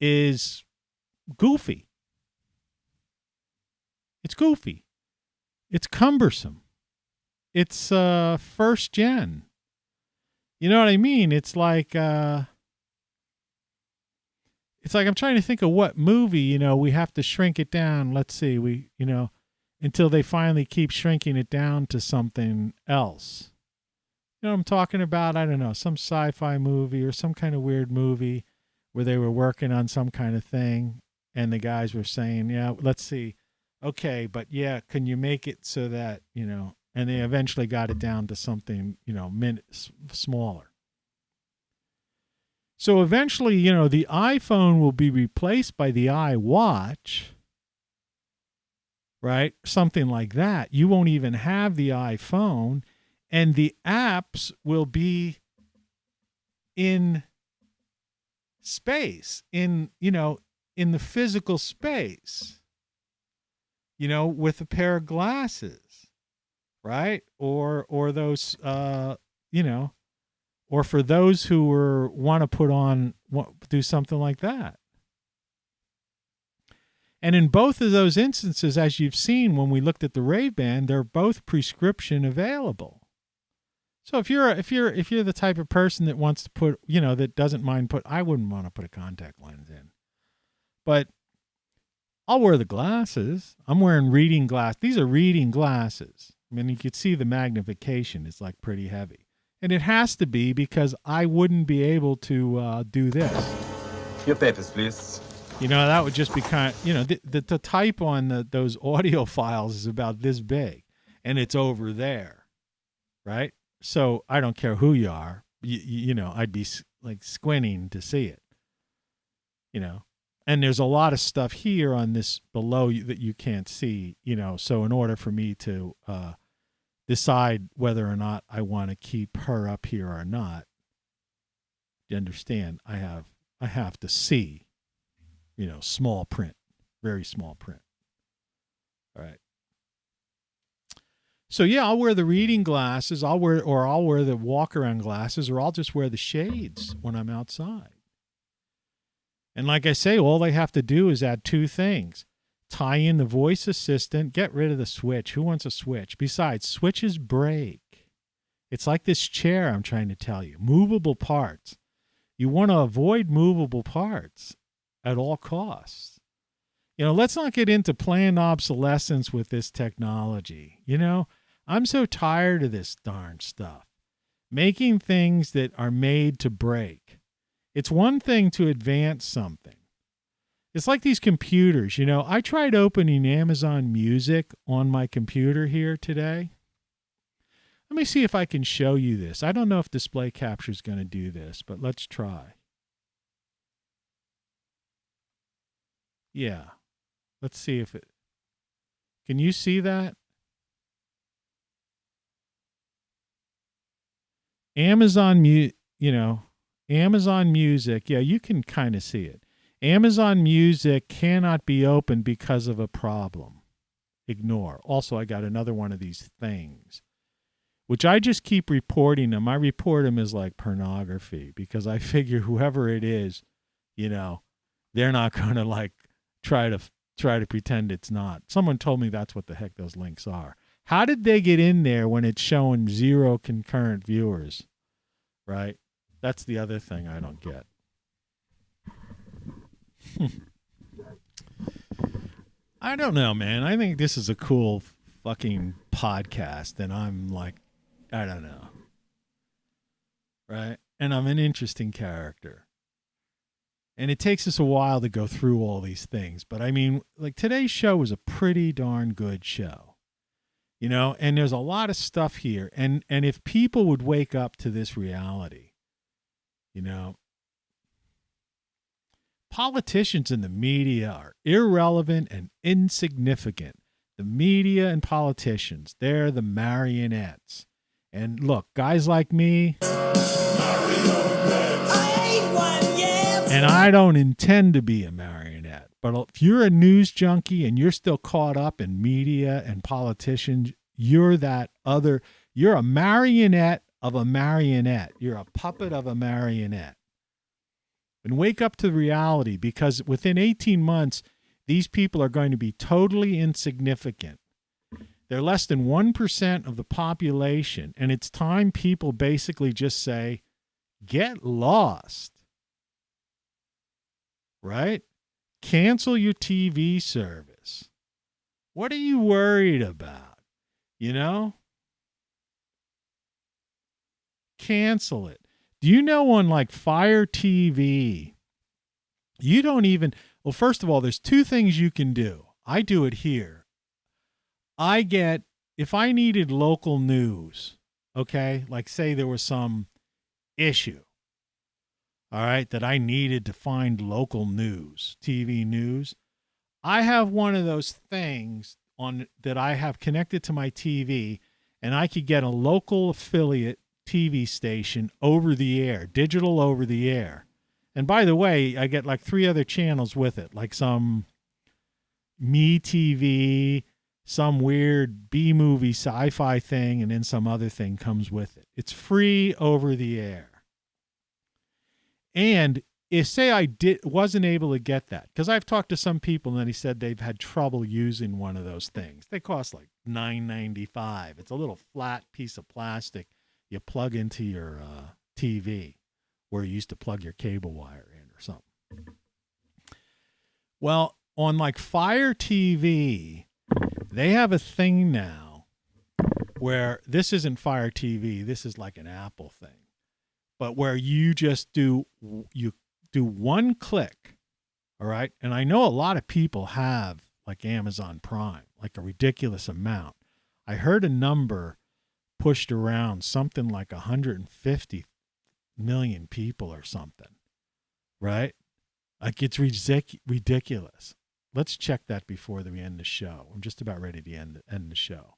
is goofy. It's goofy. It's cumbersome. It's first gen. You know what I mean? It's like I'm trying to think of what movie, we have to shrink it down. Let's see, until they finally keep shrinking it down to something else. You know what I'm talking about? I don't know, some sci-fi movie or some kind of weird movie where they were working on some kind of thing and the guys were saying, yeah, let's see. Okay, but yeah, can you make it so that, and they eventually got it down to something, smaller. So eventually, the iPhone will be replaced by the iWatch, right? Something like that. You won't even have the iPhone, and the apps will be in space, in the physical space, with a pair of glasses. Right? Or those, or for those who want to do something like that. And in both of those instances, as you've seen when we looked at the Ray-Ban, they're both prescription available. So if you're the type of person that wants to put, that doesn't mind I wouldn't want to put a contact lens in, but I'll wear the glasses. I'm wearing reading glasses. These are reading glasses. You could see the magnification is like pretty heavy. And it has to be because I wouldn't be able to do this. Your papers, please. That would just be kind of, the type on those audio files is about this big and it's over there, right? So I don't care who you are, I'd be like squinting to see it, And there's a lot of stuff here on this below that you can't see, so in order for me to decide whether or not I want to keep her up here or not, you understand, I have to see, small print, very small print. All right. So yeah, I'll wear the reading glasses, I'll wear the walk around glasses, or I'll just wear the shades when I'm outside. And like I say, all they have to do is add 2 things. Tie in the voice assistant, get rid of the switch. Who wants a switch? Besides, switches break. It's like this chair I'm trying to tell you. Movable parts. You want to avoid movable parts at all costs. Let's not get into planned obsolescence with this technology. I'm so tired of this darn stuff. Making things that are made to break. It's one thing to advance something. It's like these computers, I tried opening Amazon Music on my computer here today. Let me see if I can show you this. I don't know if display capture is going to do this, but let's try. Yeah. Let's see if it... Can you see that? Amazon Music, yeah, you can kind of see it. Amazon Music cannot be opened because of a problem. Ignore. Also, I got another one of these things, which I just keep reporting them. I report them as like pornography because I figure whoever it is, they're not going to like try to pretend it's not. Someone told me that's what the heck those links are. How did they get in there when it's showing 0 concurrent viewers? Right? That's the other thing I don't get. I don't know, man. I think this is a cool fucking podcast, and I'm like, I don't know. Right? And I'm an interesting character. And it takes us a while to go through all these things. But I mean, like today's show was a pretty darn good show. And there's a lot of stuff here. And if people would wake up to this reality, politicians and the media are irrelevant and insignificant. The media and politicians, they're the marionettes. And look, guys like me, and I don't intend to be a marionette, but if you're a news junkie and you're still caught up in media and politicians, you're a marionette of a marionette. You're a puppet of a marionette. And wake up to reality, because within 18 months, these people are going to be totally insignificant. They're less than 1% of the population, and it's time people basically just say, get lost. Right? Cancel your TV service. What are you worried about? Cancel it. Do you know on like Fire TV, you don't even, well, first of all, there's 2 things you can do. I do it here. If I needed local news, okay, like say there was some issue, all right, that I needed to find local news, TV news, I have one of those things that I have connected to my TV, and I could get a local affiliate TV station over the air, digital over the air. And by the way, I get like 3 other channels with it, like some Me TV, some weird B-movie sci-fi thing, and then some other thing comes with it. It's free over the air. And if say I wasn't able to get that, because I've talked to some people and they said they've had trouble using one of those things. They cost like $9.95. It's a little flat piece of plastic you plug into your TV, where you used to plug your cable wire in or something. Well, on like Fire TV, they have a thing now where this isn't Fire TV. This is like an Apple thing, but where you just do 1 click. All right. And I know a lot of people have like Amazon Prime, like a ridiculous amount. I heard a number pushed around, something like 150 million people or something, right? Like it's ridiculous. Let's check that before we end the show. I'm just about ready to end the show.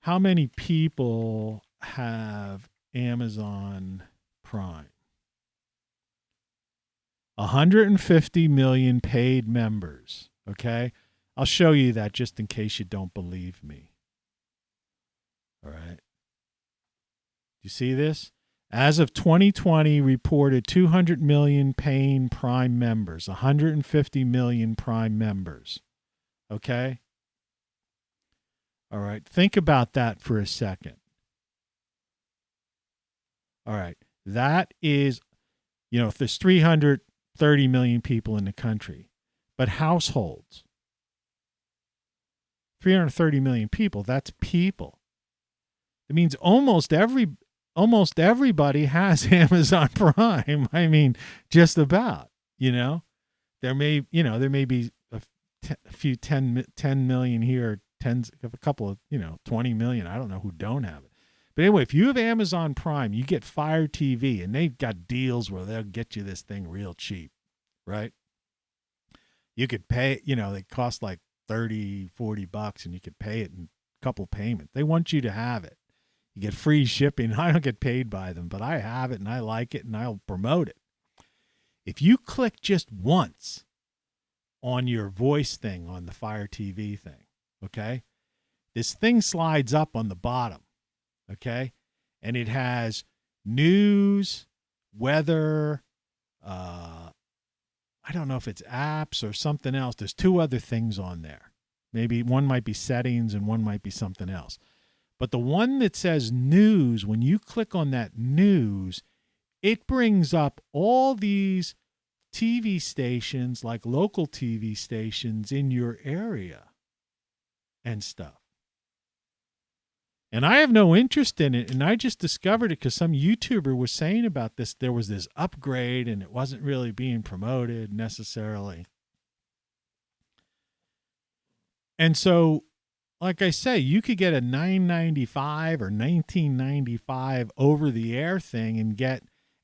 How many people have Amazon Prime? 150 million paid members, okay? I'll show you that just in case you don't believe me. All right. You see this? As of 2020, reported 200 million paying Prime members, 150 million Prime members. Okay? All right. Think about that for a second. All right. That is, if there's 330 million people in the country, but households, 330 million people, that's people. It means almost everybody has Amazon Prime. I mean, just about, there may be a few 10 million here, a couple of, 20 million. I don't know who don't have it. But anyway, if you have Amazon Prime, you get Fire TV, and they've got deals where they'll get you this thing real cheap, right? You could pay, they cost like $30, $40, and you could pay it in a couple payments. They want you to have it. You get free shipping. I don't get paid by them, but I have it and I like it and I'll promote it. If you click just once on your voice thing on the Fire TV thing, okay, this thing slides up on the bottom, okay, and it has news, weather, I don't know if it's apps or something else. There's two other things on there. Maybe one might be settings and one might be something else. But the one that says news, when you click on that news, it brings up all these TV stations, like local TV stations in your area and stuff. And I have no interest in it, and I just discovered it because some YouTuber was saying about this. There was this upgrade, and it wasn't really being promoted necessarily. And so, like I say, you could get a $9.95 or $19.95 over-the-air thing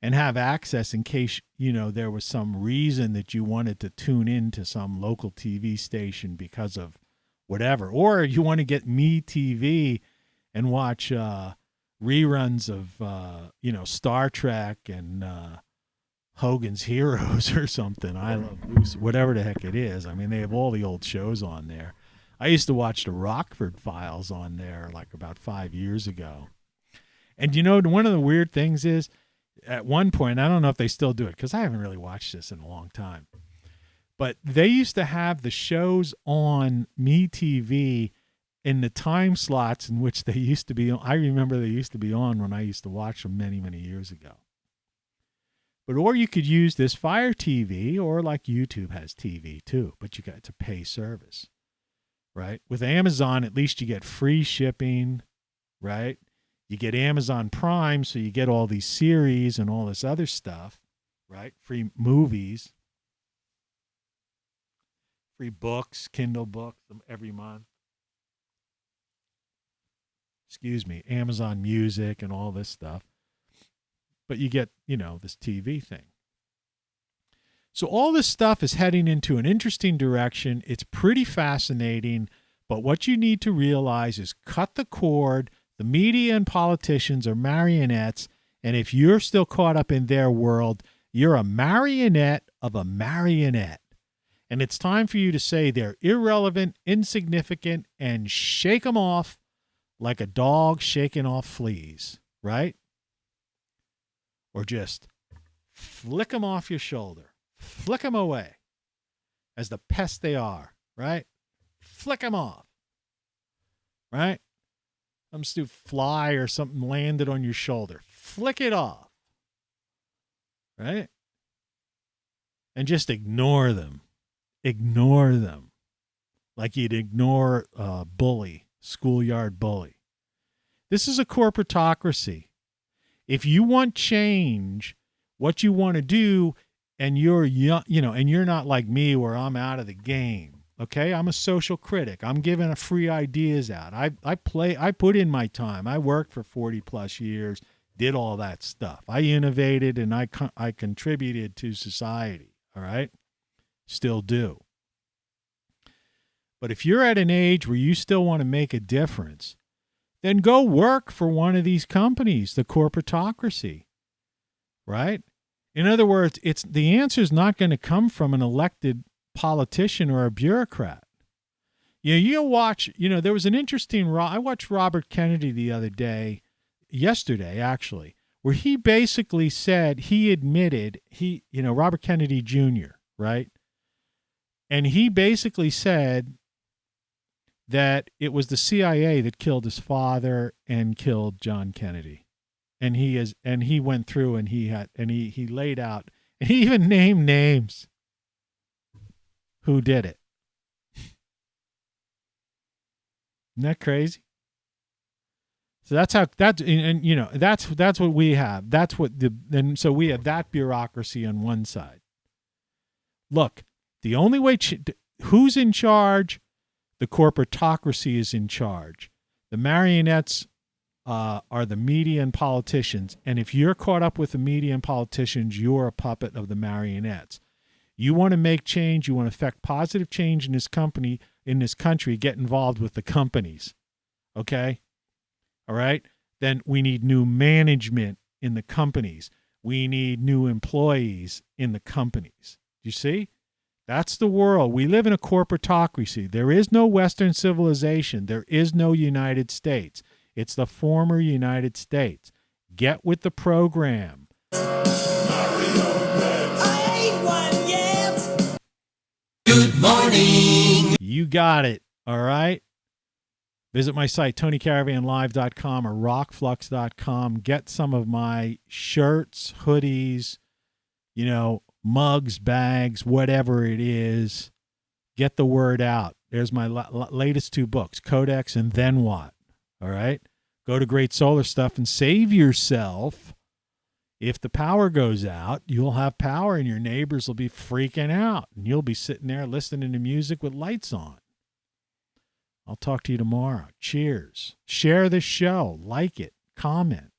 and have access in case, you know, there was some reason that you wanted to tune into some local TV station because of whatever. Or you want to get MeTV and watch reruns of, you know, Star Trek and Hogan's Heroes or something. I Love Lucy, whatever the heck it is. I mean, they have all the old shows on there. I used to watch the Rockford Files on there like about 5 years ago. And, you know, one of the weird things is at one point, I don't know if they still do it because I haven't really watched this in a long time, but they used to have the shows on MeTV in the time slots in which they used to be on. I remember they used to be on when I used to watch them many, many years ago. But or you could use this Fire TV, or like YouTube has TV too, but you got to pay service, right? With Amazon, at least you get free shipping, right? You get Amazon Prime, so you get all these series and all this other stuff, right? Free movies, free books, Kindle books every month. Excuse me, Amazon Music and all this stuff. But you get, you know, this TV thing. So all this stuff is heading into an interesting direction. It's pretty fascinating, but what you need to realize is cut the cord. The media and politicians are marionettes, and if you're still caught up in their world, you're a marionette of a marionette. And it's time for you to say they're irrelevant, insignificant, and shake them off like a dog shaking off fleas, right? Or just flick them off your shoulder. Flick them away as the pest they are, right? Flick them off, right? Some stupid fly or something landed on your shoulder. Flick it off, right? And just ignore them. Ignore them like you'd ignore a bully. Schoolyard bully. This is a corporatocracy. If you want change, what you want to do, and you're young, you know, and you're not like me where I'm out of the game. Okay, I'm a social critic. I'm giving free ideas out. I put in my time. I worked for 40 plus years, did all that stuff. I innovated and I contributed to society. All right, still do. But if you're at an age where you still want to make a difference, then go work for one of these companies, the corporatocracy, right? In other words, the answer is not going to come from an elected politician or a bureaucrat. You watch, there was an interesting, I watched Robert Kennedy the other day, yesterday actually, where he basically said, he admitted, Robert Kennedy Jr., right? And he basically said that it was the CIA that killed his father and killed John Kennedy. And he went through and he laid out, and he even named names who did it. Isn't that crazy? So that's what we have. And so we have that bureaucracy on one side. Look, the only way, who's in charge? The corporatocracy is in charge. The marionettes are the media and politicians. And if you're caught up with the media and politicians, you're a puppet of the marionettes. You want to make change, you want to affect positive change in this country, get involved with the companies. Okay? All right? then we need new management in the companies. We need new employees in the companies. You see? That's the world. We live in a corporatocracy. There is no Western civilization. There is no United States. It's the former United States. Get with the program. I ain't one yet. Good morning. You got it. All right? Visit my site, TonyCaravanLive.com or ROCKFLUX.com. Get some of my shirts, hoodies, mugs, bags, whatever it is. Get the word out. There's my latest 2 books, Codex and Then What. All right? Go to Great Solar Stuff and save yourself. If the power goes out, you'll have power and your neighbors will be freaking out. And you'll be sitting there listening to music with lights on. I'll talk to you tomorrow. Cheers. Share the show. Like it. Comment.